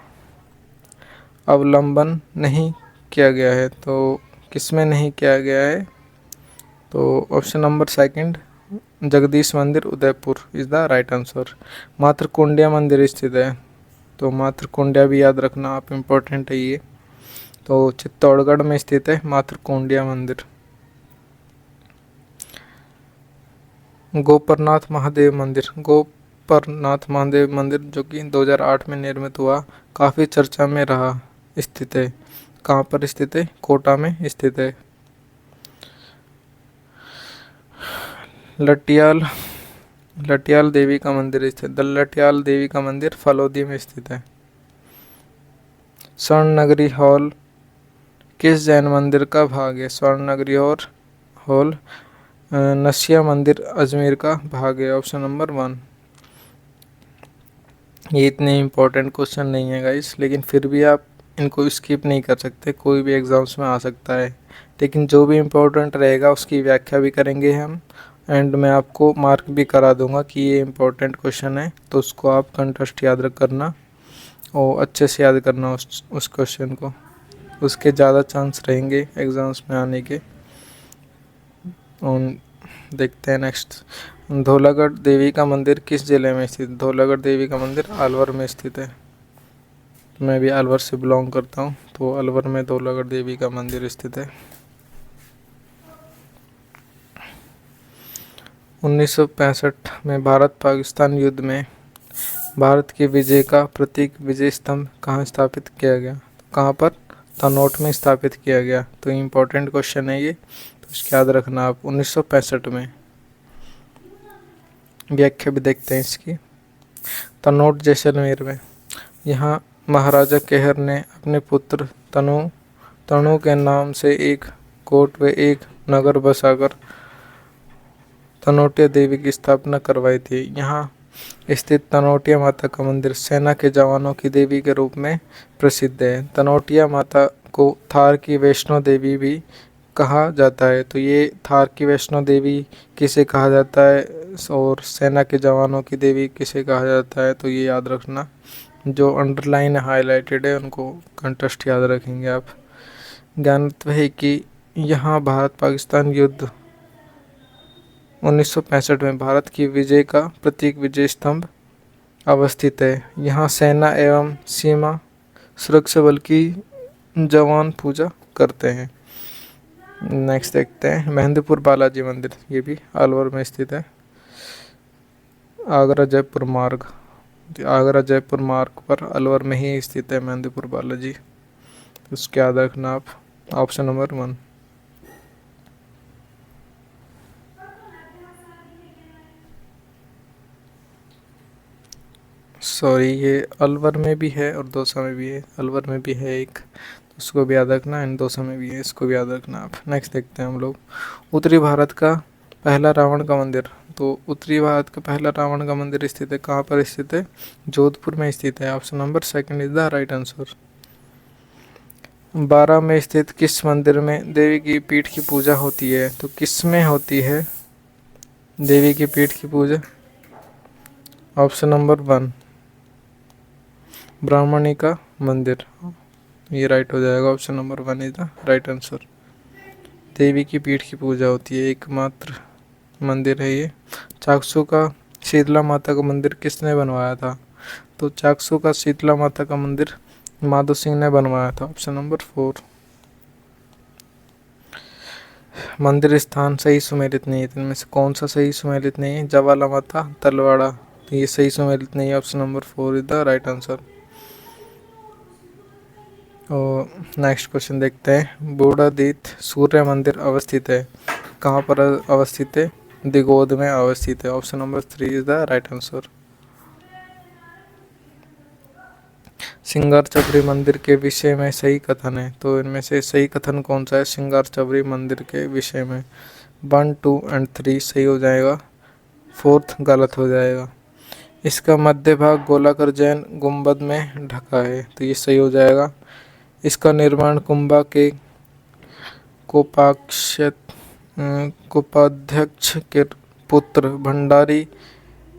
अवलंबन नहीं किया गया है? तो किस में नहीं किया गया है? तो ऑप्शन नंबर 2 जगदीश मंदिर Udaipur is the right answer. Matrikundiya मंदिर स्थित है, तो मातृकुंडिया भी याद रखना आप, इम्पोर्टेंट है ये। तो चित्तौड़गढ़ में स्थित है मातृकुंडिया मंदिर। गोपरनाथ महादेव मंदिर जो कि 2008 में निर्मित हुआ, काफ़ी चर्चा में रहा, स्थित है कहाँ पर स्थित है? कोटा में स्थित है। लटियाल देवी का मंदिर स्थित, लटियाल देवी का मंदिर फलोदी में स्थित है। स्वर्ण नगरी हॉल किस जैन मंदिर का भाग है? स्वर्ण नगरी और हॉल नसिया मंदिर अजमेर का भाग है। Option number 1। ये इतने इम्पोर्टेंट क्वेश्चन नहीं है गाइस, लेकिन फिर भी आप इनको स्किप नहीं कर सकते, कोई भी एग्ज़ाम्स में आ सकता है। लेकिन जो भी इम्पोर्टेंट रहेगा उसकी व्याख्या भी करेंगे हम, एंड मैं आपको मार्क भी करा दूंगा कि ये इम्पोर्टेंट क्वेश्चन है, तो उसको आप कंटेस्ट याद रख करना और अच्छे से याद करना उस क्वेश्चन को, उसके ज़्यादा चांस रहेंगे एग्ज़ाम्स में आने के। और देखते हैं नेक्स्ट। धौलागढ़ देवी का मंदिर किस जिले में स्थित? धौलागढ़ देवी का मंदिर अलवर में स्थित है। मैं भी अलवर से बिलोंग करता हूँ, तो अलवर में धौलागढ़ देवी का मंदिर स्थित है। 1965 में भारत पाकिस्तान युद्ध में भारत की विजय का प्रतीक विजय स्तंभ कहाँ स्थापित किया गया? कहाँ पर? तनोट में स्थापित किया गया। तो इम्पोर्टेंट क्वेश्चन है ये, तो इसको याद रखना आप। 1965 में। व्याख्या भी देखते हैं इसकी। तनोट जैसलमेर में, यहाँ महाराजा केहर ने अपने पुत्र तनु के नाम से एक कोट व एक नगर बसाकर तनोटिया देवी की स्थापना करवाई थी। यहाँ स्थित तनोटिया माता का मंदिर सेना के जवानों की देवी के रूप में प्रसिद्ध है। तनोटिया माता को थार की वैष्णो देवी भी कहा जाता है। तो ये थार की वैष्णो देवी किसे कहा जाता है और सेना के जवानों की देवी किसे कहा जाता है? तो ये याद रखना, जो अंडरलाइन हाईलाइटेड है उनको कंटेस्ट याद रखेंगे आप। ज्ञानत्व है कि यहाँ भारत पाकिस्तान युद्ध 1965 में भारत की विजय का प्रतीक विजय स्तंभ अवस्थित है। यहाँ सेना एवं सीमा सुरक्षा बल की जवान पूजा करते हैं। नेक्स्ट देखते हैं मेहंदीपुर बालाजी मंदिर, ये भी अलवर में स्थित है। आगरा जयपुर मार्ग, आगरा जयपुर मार्ग पर अलवर में ही स्थित है मेहंदीपुर बालाजी। उसके याद रखना आप। Option number 1। सॉरी, ये अलवर में भी है और दौसा में भी है। अलवर में भी है एक, तो उसको भी याद रखना। एंड दौसा में भी है, इसको भी याद रखना आप। नेक्स्ट देखते हैं हम लोग उत्तरी भारत का पहला रावण का मंदिर। तो उत्तरी भारत का पहला रावण का मंदिर स्थित है, कहाँ पर स्थित है? जोधपुर में स्थित है। Option number 2 is the right answer. 12 में स्थित किस मंदिर में देवी की पीठ की पूजा होती है? तो किस में होती है देवी की पीठ की पूजा? ऑप्शन नंबर 1 ब्राह्मणी का मंदिर, ये राइट हो जाएगा। Option number 1 is the right answer. देवी की पीठ की पूजा होती है, एकमात्र मंदिर है ये। चाकसू का शीतला माता का मंदिर किसने बनवाया था? तो चाकसू का शीतला माता का मंदिर माधो सिंह ने बनवाया था। Option number 4। मंदिर स्थान सही सुमेलित नहीं है, तो इनमें से कौन सा सही सुमेलित नहीं है? जवाला माता, तलवाड़ा, तो ये सही सुमेलित नहीं है। Option number 4 is the right answer. और नेक्स्ट क्वेश्चन देखते हैं बूढ़ादीत सूर्य मंदिर अवस्थित है, कहाँ पर अवस्थित है? दिगोद में अवस्थित है। Option number 3 is the right answer. सिंगार चबरी मंदिर के विषय में सही कथन है, तो इनमें से सही कथन कौन सा है सिंगार चबरी मंदिर के विषय में? 1, 2 एंड 3 सही हो जाएगा, 4th गलत हो जाएगा। इसका मध्य भाग गोलाकार जैन गुंबद में ढका है, तो ये सही हो जाएगा। इसका निर्माण कुंभा के कोपाक्ष कोपाध्यक्ष के पुत्र भंडारी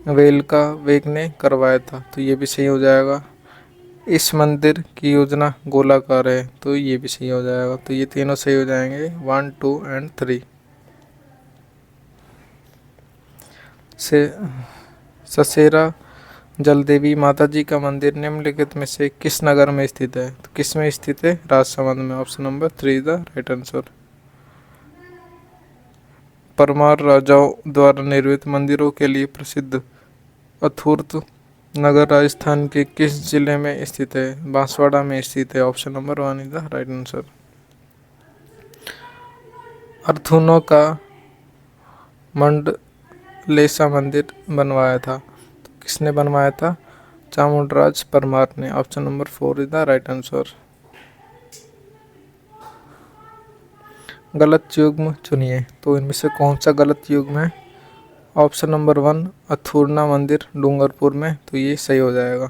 वेलका वेग ने करवाया था, तो ये भी सही हो जाएगा। इस मंदिर की योजना गोलाकार है, तो ये भी सही हो जाएगा। तो ये तीनों सही हो जाएंगे, 1, 2 एंड 3 से। ससेरा जलदेवी माता जी का मंदिर निम्नलिखित में से किस नगर में स्थित है? तो किस में स्थित है? राजसमंद में। Option number 3 the right answer. Parmar राजाओं द्वारा निर्मित मंदिरों के लिए प्रसिद्ध अथुर्त नगर राजस्थान के किस जिले में स्थित है? बांसवाड़ा में स्थित है। Option number 1 is the right answer. अर्थुनों का मंडलेसा मंदिर बनवाया था, तो किसने बनवाया था? चामुंडराज परमार ने। Option number 4 is the right answer. गलत युग्म चुनिए, तो इनमें से कौन सा गलत युग्म है? ऑप्शन नंबर 1 अथुरना मंदिर डूंगरपुर में, तो ये सही हो जाएगा।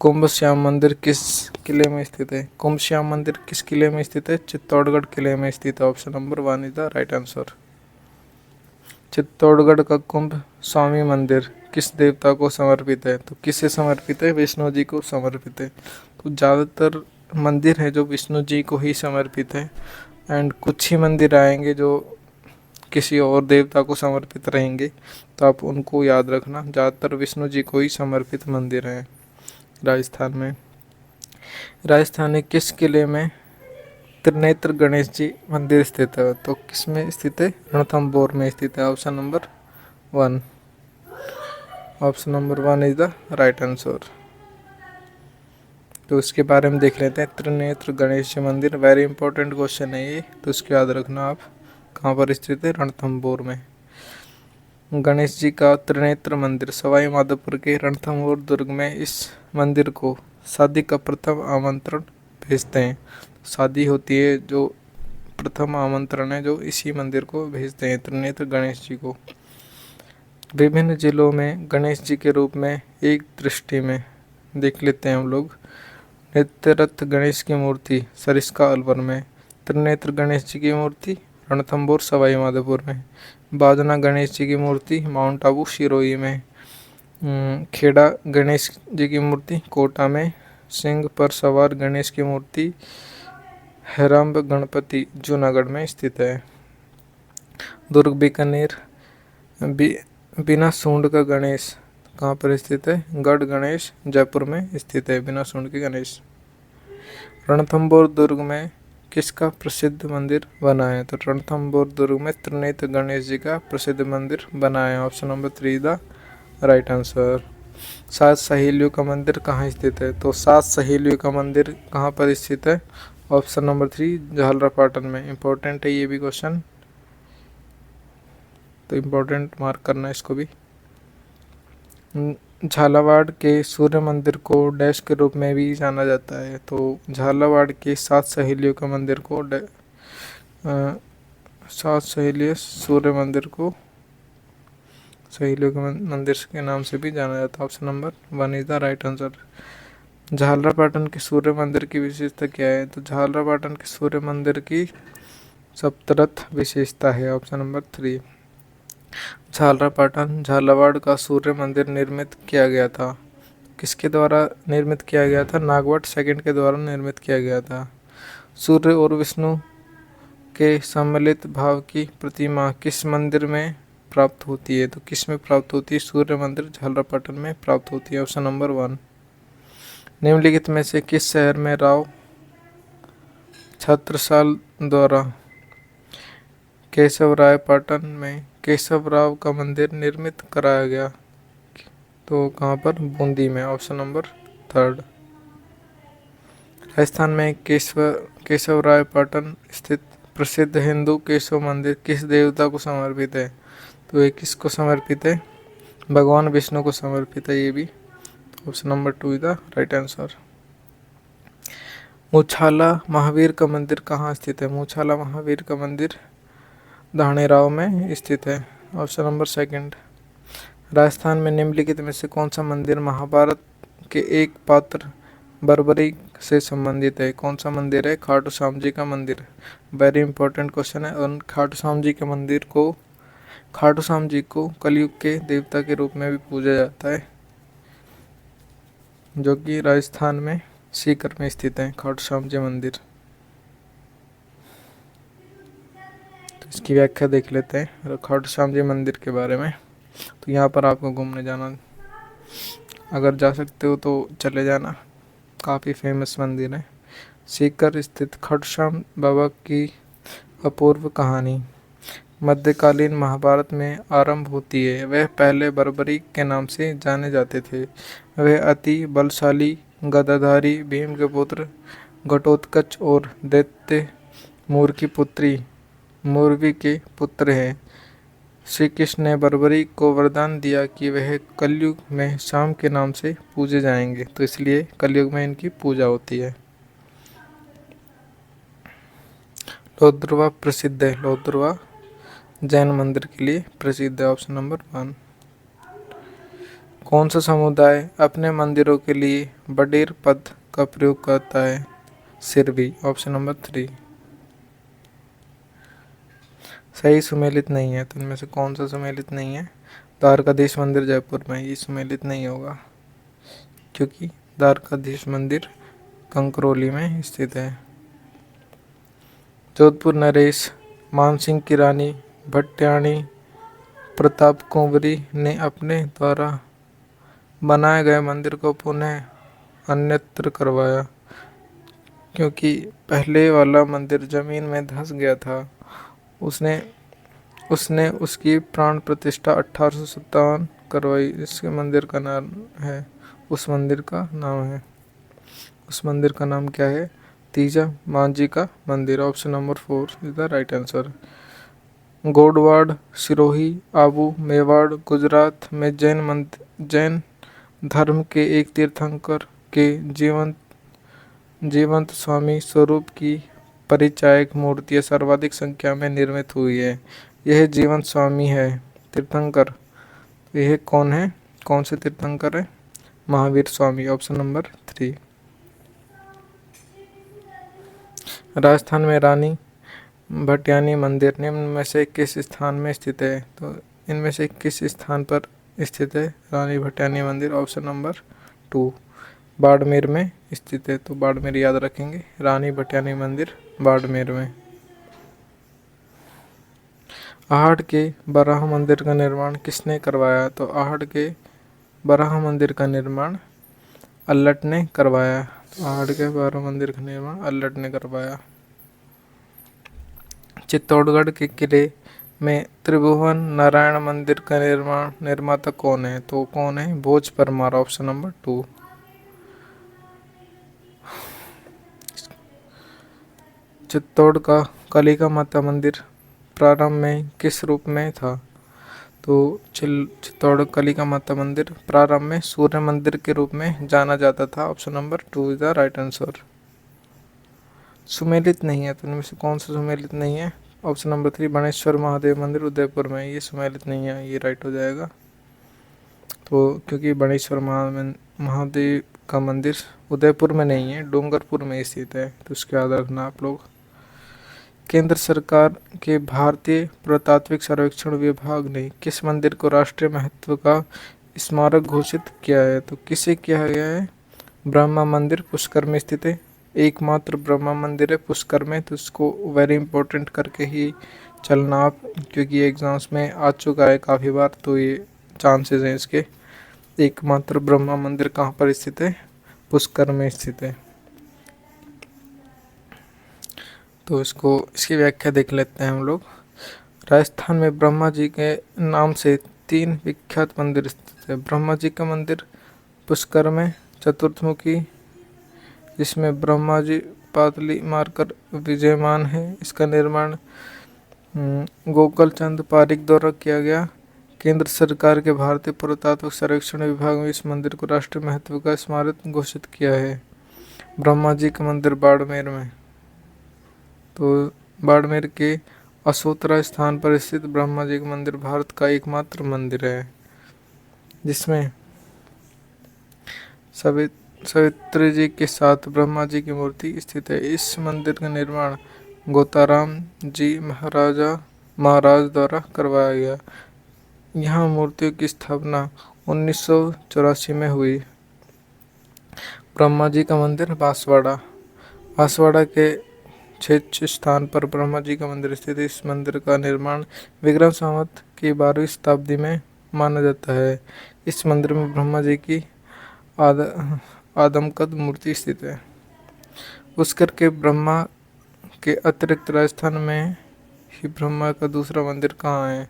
कुंभ श्याम मंदिर किस किले में स्थित है? कुंभ श्याम मंदिर किस किले में स्थित है? चित्तौड़गढ़ किले में स्थित है। Option number 1 is the right answer. Chittorgarh का कुंभ स्वामी मंदिर किस देवता को समर्पित है? तो किससे समर्पित है? विष्णु जी को समर्पित है। तो ज़्यादातर मंदिर है जो विष्णु जी को ही समर्पित है, एंड कुछ ही मंदिर आएंगे जो किसी और देवता को समर्पित रहेंगे, तो आप उनको याद रखना। ज़्यादातर विष्णु जी को ही समर्पित मंदिर हैं राजस्थान में। राजस्थान के किस किले में त्रिनेत्र गणेश जी मंदिर स्थित है? तो किस में स्थित है? रणथंभौर में स्थित है। Option number 1। Option number 1 is the right answer. तो इसके बारे में देख लेते हैं। त्रिनेत्र गणेश जी मंदिर वेरी इंपॉर्टेंट क्वेश्चन है ये, तो इसको याद रखना आप। कहाँ पर स्थित है? रणथंभौर में। गणेश जी का त्रिनेत्र मंदिर सवाई माधोपुर के रणथंभौर दुर्ग में। इस मंदिर को शादी का प्रथम आमंत्रण भेजते हैं। शादी होती है जो प्रथम आमंत्रण है जो इसी मंदिर को भेजते हैं, त्रिनेत्र गणेश जी को। विभिन्न जिलों में गणेश जी के रूप में एक दृष्टि में देख लेते हैं हम लोग। नित्यरथ गणेश की मूर्ति सरिस्का अलवर में। त्रिनेत्र गणेश जी की मूर्ति रणथंभौर सवाई माधोपुर में। बाजना गणेश जी की मूर्ति माउंट आबू सिरोही में। खेड़ा गणेश जी की मूर्ति कोटा में। सिंह पर सवार गणेश की मूर्ति हेरम्ब गणपति जूनागढ़ में स्थित है। दुर्ग बीकानेर बिना सूंड का गणेश कहाँ पर स्थित है? गढ़ गणेश जयपुर में स्थित है बिना सूंड के गणेश। रणथंभौर दुर्ग में किसका प्रसिद्ध मंदिर बनाया? तो रणथंभौर दुर्ग में त्रिनेत्र गणेश जी का प्रसिद्ध मंदिर बनाया। Option number 3 the right answer. सात सहेलियों का मंदिर कहाँ स्थित है? तो सात सहेलियों का मंदिर कहाँ पर स्थित है? ऑप्शन नंबर 3 झालरापाटन में। इंपॉर्टेंट है ये भी क्वेश्चन, तो इम्पोर्टेंट मार्क करना इसको भी। झालावाड़ के सूर्य मंदिर को डैश के रूप में भी जाना जाता है। तो झालावाड़ के सात सहेलियों का मंदिर को सात सहेलियों सूर्य मंदिर को सहेलियों के मंदिर के नाम से भी जाना जाता है। Option number 1 is the right answer. Jhalrapatan के सूर्य मंदिर की विशेषता क्या है? तो झालरापाटन के सूर्य मंदिर की सप्तरथ विशेषता है। Option number 3। झालरापाटन झालावाड़ का सूर्य मंदिर निर्मित किया गया था? किसके द्वारा निर्मित किया गया था? नागवट सेकंड के द्वारा निर्मित किया गया था। सूर्य और विष्णु के सम्मिलित भाव की प्रतिमा किस मंदिर में प्राप्त होती है? तो किस में प्राप्त होती है? सूर्य मंदिर झालरापाटन में प्राप्त होती है। Option number 1। निम्नलिखित में से किस शहर में राव छत्रसाल द्वारा केशवरायपाटन में केशवराव का मंदिर निर्मित कराया गया? तो कहाँ पर? बूंदी में। Option number 3। राजस्थान में केशवरायपाटन स्थित प्रसिद्ध हिंदू केशव मंदिर किस देवता को समर्पित है? तो ये किसको समर्पित है? भगवान विष्णु को समर्पित है ये भी। Option number 2 is the right answer. Muchhala Mahavir का मंदिर कहाँ स्थित है? मुछाला महावीर का मंदिर धानेराव में स्थित है। Option number 2। राजस्थान में निम्नलिखित में से कौन सा मंदिर महाभारत के एक पात्र बर्बरी से संबंधित है? कौन सा मंदिर है? खाटू श्याम जी का मंदिर। वेरी इंपॉर्टेंट क्वेश्चन है। और खाटू श्याम जी के मंदिर को खाटू श्याम जी को कलयुग के देवता के रूप में भी पूजा जाता है, जो कि राजस्थान में सीकर में स्थित है खाटू श्याम जी मंदिर। तो इसकी व्याख्या देख लेते हैं खाटू श्याम जी मंदिर के बारे में। तो यहाँ पर आपको घूमने जाना, अगर जा सकते हो तो चले जाना, काफ़ी फेमस मंदिर है। सीकर स्थित खाटू श्याम बाबा की अपूर्व कहानी मध्यकालीन महाभारत में आरंभ होती है। वह पहले बर्बरी के नाम से जाने जाते थे। वह अति बलशाली गदाधारी भीम के पुत्र घटोत्कच और दैत्य मूर की पुत्री मूर्वी के पुत्र हैं। श्री कृष्ण ने बर्बरी को वरदान दिया कि वह कलयुग में शाम के नाम से पूजे जाएंगे, तो इसलिए कलयुग में इनकी पूजा होती है। लोहद्रवा प्रसिद्ध है। लोहद्रवा जैन मंदिर के लिए प्रसिद्ध है। Option number 1। कौन सा समुदाय अपने मंदिरों के लिए बडेर पद का प्रयोग करता है? सिरवी। Option number 3। सही सुमेलित नहीं है, तो इनमें से कौन सा सुमेलित नहीं है? द्वारकाधीश मंदिर जयपुर में, ये सुमेलित नहीं होगा क्योंकि द्वारकाधीश मंदिर कंकरौली में स्थित है। जोधपुर नरेश मानसिंह की रानी भट्टाणी प्रताप कुंवरी ने अपने द्वारा बनाए गए मंदिर को पुनः अन्यत्र करवाया, क्योंकि पहले वाला मंदिर जमीन में धंस गया था। उसने उसकी प्राण प्रतिष्ठा 1857 करवाई। इसके मंदिर का नाम है उस मंदिर का नाम क्या है? तीजा मांझी का मंदिर। Option number 4 is the right answer. Godwar Sirohi Abu Mewar Gujarat में जैन धर्म के एक तीर्थंकर के जीवंत स्वामी स्वरूप की परिचायक मूर्तियाँ सर्वाधिक संख्या में निर्मित हुई है। यह जीवंत स्वामी है तीर्थंकर। यह कौन है? कौन से तीर्थंकर है? महावीर स्वामी। Option number 3। राजस्थान में रानी भटियानी मंदिर निम्न में से किस स्थान में स्थित है? तो इनमें से किस स्थान पर स्थित है रानी भटियानी मंदिर? ऑप्शन नंबर 2 बाड़मेर में स्थित है। तो बाड़मेर याद रखेंगे। रानी भटियानी मंदिर बाड़मेर में। आहट के बराह मंदिर का निर्माण किसने करवाया? तो आहट के बराह मंदिर का निर्माण अल्लट ने करवाया। तो आहट के बराह मंदिर का निर्माण अल्लट ने करवाया। चित्तौड़गढ़ के किले में त्रिभुवन नारायण मंदिर का निर्माता कौन है? तो कौन है? भोज परमार, ऑप्शन नंबर 2। चित्तौड़ का कालिका माता मंदिर प्रारंभ में किस रूप में था? तो चित्तौड़ कालिका माता मंदिर प्रारंभ में सूर्य मंदिर के रूप में जाना जाता था। Option number 2 is the right answer. सुमेलित नहीं है, तो इनमें से कौन सा सुमेलित नहीं है? ऑप्शन नंबर 3 बाणेश्वर महादेव मंदिर उदयपुर में, ये सुमेलित नहीं है, ये राइट हो जाएगा। तो क्योंकि बाणेश्वर महादेव का मंदिर उदयपुर में नहीं है, डूंगरपुर में स्थित है, तो इसके याद रखना आप लोग। केंद्र सरकार के भारतीय पुरातात्विक सर्वेक्षण विभाग ने किस मंदिर को राष्ट्रीय महत्व का स्मारक घोषित किया है? तो किसे किया गया है? ब्रह्मा मंदिर पुष्कर में स्थित है, एकमात्र ब्रह्मा मंदिर है पुष्कर में, तो इसको वेरी इंपॉर्टेंट करके ही चलना आप, क्योंकि एग्जाम्स में आ चुका है काफ़ी बार, तो ये चांसेस हैं इसके। एकमात्र ब्रह्मा मंदिर कहाँ पर स्थित है? पुष्कर में स्थित है। तो इसकी व्याख्या देख लेते हैं हम लोग। राजस्थान में ब्रह्मा जी के नाम से 3 विख्यात मंदिर स्थित है। ब्रह्मा जी का मंदिर पुष्कर में चतुर्थमुखी, जिसमें ब्रह्मा जी पातली मारकर विजयमान है। इसका निर्माण गोकुल चंद पारिक द्वारा किया गया। केंद्र सरकार के भारतीय पुरातत्व सर्वेक्षण विभाग में इस मंदिर को राष्ट्रीय महत्व का स्मारक घोषित किया है। ब्रह्मा जी का मंदिर बाड़मेर में, तो बाड़मेर के असोतरा स्थान पर स्थित ब्रह्मा जी का मंदिर भारत का एकमात्र मंदिर है जिसमें सावित्री जी के साथ ब्रह्मा जी की मूर्ति स्थित है। इस मंदिर का निर्माण गोताराम जी महाराज द्वारा करवाया गया। यहाँ मूर्तियों की स्थापना 1984 में हुई। ब्रह्मा जी का मंदिर बांसवाड़ा के क्षेत्र स्थान पर ब्रह्मा जी का मंदिर स्थित है। इस मंदिर का निर्माण विक्रम संवत की 12वीं शताब्दी में माना जाता है। इस मंदिर में ब्रह्मा जी की आदमकद मूर्ति स्थित है। पुष्कर के ब्रह्मा के अतिरिक्त राजस्थान में ही ब्रह्मा का दूसरा मंदिर कहाँ है?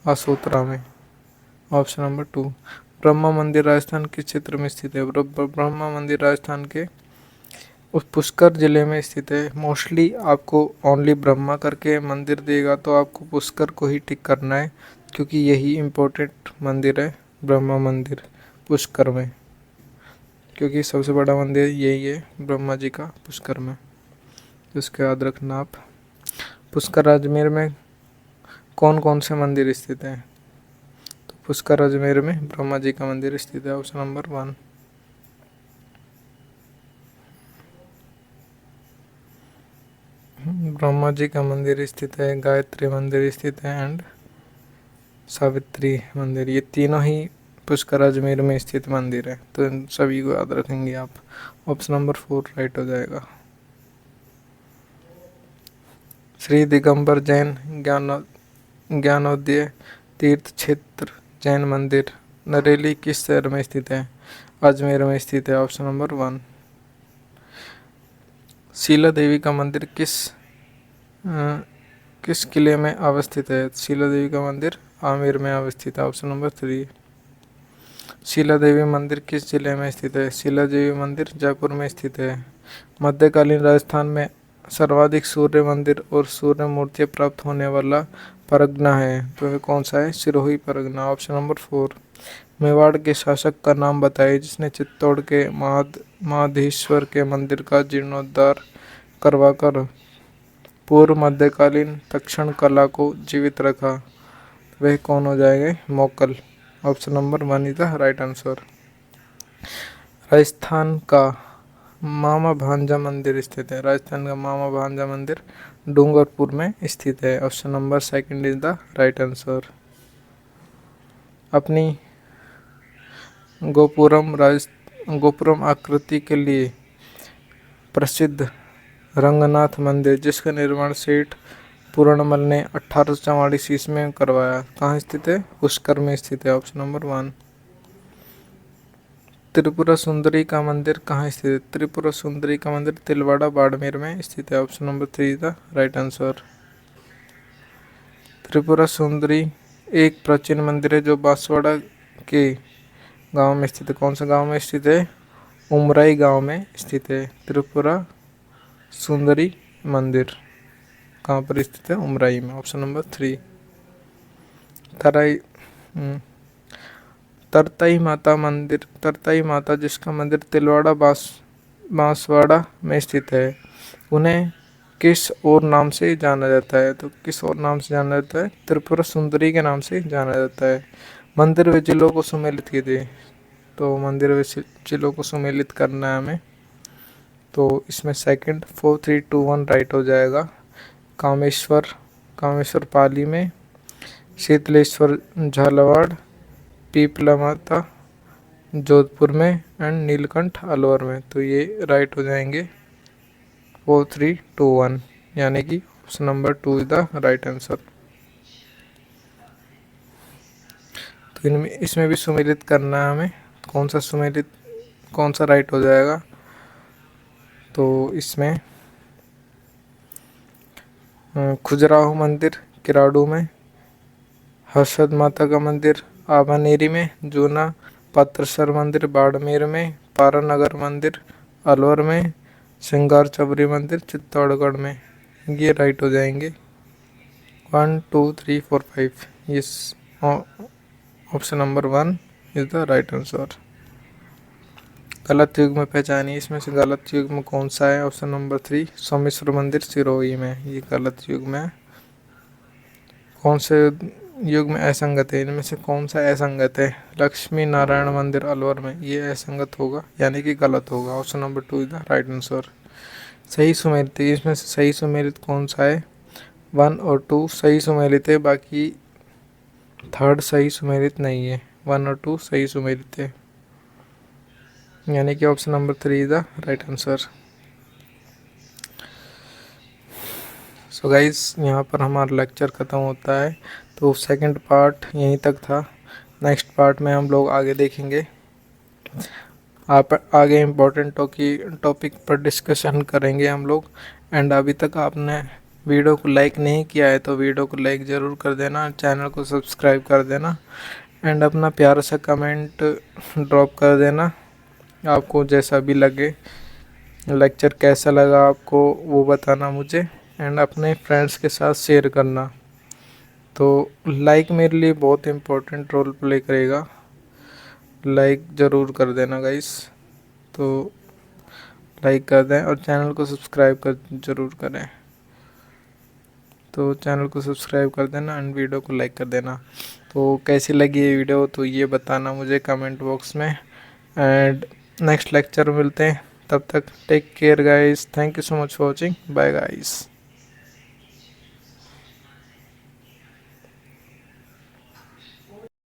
असोतरा में, ऑप्शन नंबर 2। ब्रह्मा मंदिर राजस्थान के क्षेत्र में स्थित है। ब्रह्मा मंदिर राजस्थान के उस पुष्कर जिले में स्थित है। मोस्टली आपको ओनली ब्रह्मा करके मंदिर देगा, तो आपको पुष्कर को ही टिक करना है, क्योंकि यही इम्पोर्टेंट मंदिर है ब्रह्मा मंदिर पुष्कर में, क्योंकि सबसे बड़ा मंदिर यही है ब्रह्मा जी का पुष्कर में, तो इसका याद रखना आप। पुष्कर अजमेर में कौन कौन से मंदिर स्थित हैं? तो पुष्कर अजमेर में ब्रह्मा जी का मंदिर स्थित है, ऑप्शन नंबर 1। ब्रह्मा जी का मंदिर स्थित है, गायत्री मंदिर स्थित है एंड सावित्री मंदिर, ये तीनों ही पुष्कर अजमेर में स्थित मंदिर है, तो इन सभी को याद रखेंगे आप। ऑप्शन नंबर 4 राइट हो जाएगा। श्री दिगंबर जैन ज्ञानोदय तीर्थ क्षेत्र जैन मंदिर नरेली किस शहर में स्थित है? अजमेर में स्थित है, ऑप्शन नंबर 1। शीला देवी का मंदिर किस किले में अवस्थित है? शीला देवी का मंदिर आमेर में अवस्थित है, ऑप्शन नंबर 3। शीला देवी मंदिर किस जिले में स्थित है? शीला देवी मंदिर जयपुर में स्थित है। मध्यकालीन राजस्थान में सर्वाधिक सूर्य मंदिर और सूर्य मूर्तियाँ प्राप्त होने वाला परगना है, तो वह कौन सा है? Sirohi Pargana, option number 4। मेवाड़ के शासक का नाम बताइए जिसने चित्तौड़ के महाधेश्वर के मंदिर का जीर्णोद्धार करवाकर पूर्व मध्यकालीन दक्षिण कला को जीवित रखा, वह कौन हो जाएंगे? मोकल, option number 1 is the right answer. Rajasthan का मामा भांजा मंदिर स्थित है। राजस्थान का मामा भांजा मंदिर डूंगरपुर में स्थित है, option number 2 is the right answer. अपनी गोपुरम आकृति के लिए प्रसिद्ध रंगनाथ मंदिर जिसका निर्माण सेठ पूर्णमल ने 1844 ईस्वी में करवाया, कहाँ स्थित है? पुष्कर में स्थित है, ऑप्शन नंबर 1। त्रिपुरा सुंदरी का मंदिर कहाँ स्थित है? त्रिपुरा सुंदरी का मंदिर तिलवाड़ा बाड़मेर में स्थित है। Option number 3 is the right answer. Tripura Sundari एक प्राचीन मंदिर है जो बांसवाड़ा के गांव में स्थित है। कौन सा गांव में स्थित है? उमराई गांव में स्थित है त्रिपुरा सुंदरी मंदिर। कहाँ पर स्थित है? उमराई में। Option number 3। तराई तरताई माता मंदिर, तरताई माता जिसका मंदिर तिलवाड़ा बांसवाड़ा में स्थित है, उन्हें किस और नाम से जाना जाता है? तो किस और नाम से जाना जाता है? त्रिपुरा सुंदरी के नाम से जाना जाता है। मंदिर व जिलों को सुमेलित कीजिए। तो मंदिर व जिलों को सुमेलित करना है हमें, तो इसमें सेकंड 4 3 2 1 राइट हो जाएगा। कामेश्वर पाली में, शीतलेश्वर झालावाड़, पीपला माता जोधपुर में एंड नीलकंठ अलवर में। तो ये राइट हो जाएंगे 4 3 2 1, यानी कि option number 2 is the right answer. तो इनमें इसमें भी सुमेलित करना है हमें, कौन सा राइट हो जाएगा? तो इसमें खजुराहो मंदिर किराडू में, हर्षद माता का मंदिर आभानेरी में, जूना पात्रेश्वर मंदिर बाड़मेर में, पारानगर मंदिर अलवर में, श्रृंगार चबरी मंदिर चित्तौड़गढ़ में। ये राइट हो जाएंगे 1 2 3 4 5। Yes, option number 1 is the right answer. गलत युग्म पहचानिए, इसमें से गलत युग्म कौन सा है? ऑप्शन नंबर 3 सोमेश्वर मंदिर सिरोही में, ये गलत युग्म है। कौन से युग्म असंगत है? इनमें से कौन सा असंगत है? लक्ष्मी नारायण मंदिर अलवर में, ये असंगत होगा, यानी कि गलत होगा। Option number 2 is the right answer. सही सुमेलित है, इसमें से सही सुमेलित कौन सा है? 1 और 2 सही सुमेलित है, बाकी थर्ड सही सुमेलित नहीं है। 1 और 2 सही सुमेलित है, यानी कि option number 3 is the right answer. So guys, यहाँ पर हमारा लेक्चर ख़त्म होता है। तो सेकंड पार्ट यहीं तक था। नेक्स्ट पार्ट में हम लोग आगे देखेंगे, आप आगे इम्पोर्टेंट टॉपिक पर डिस्कशन करेंगे हम लोग। एंड अभी तक आपने वीडियो को लाइक नहीं किया है तो वीडियो को लाइक ज़रूर कर देना, चैनल को सब्सक्राइब कर देना एंड अपना प्यारा सा कमेंट ड्रॉप कर देना। आपको जैसा भी लगे, लेक्चर कैसा लगा आपको वो बताना मुझे, एंड अपने फ्रेंड्स के साथ शेयर करना। तो लाइक मेरे लिए बहुत इम्पोर्टेंट रोल प्ले करेगा, लाइक ज़रूर कर देना गाइस। तो लाइक कर दें और चैनल को सब्सक्राइब कर ज़रूर करें। तो चैनल को सब्सक्राइब कर देना एंड वीडियो को लाइक कर देना। तो कैसी लगी ये वीडियो तो ये बताना मुझे कमेंट बॉक्स में। एंड नेक्स्ट लेक्चर मिलते हैं, तब तक take care guys. Thank you so much for watching. Bye guys.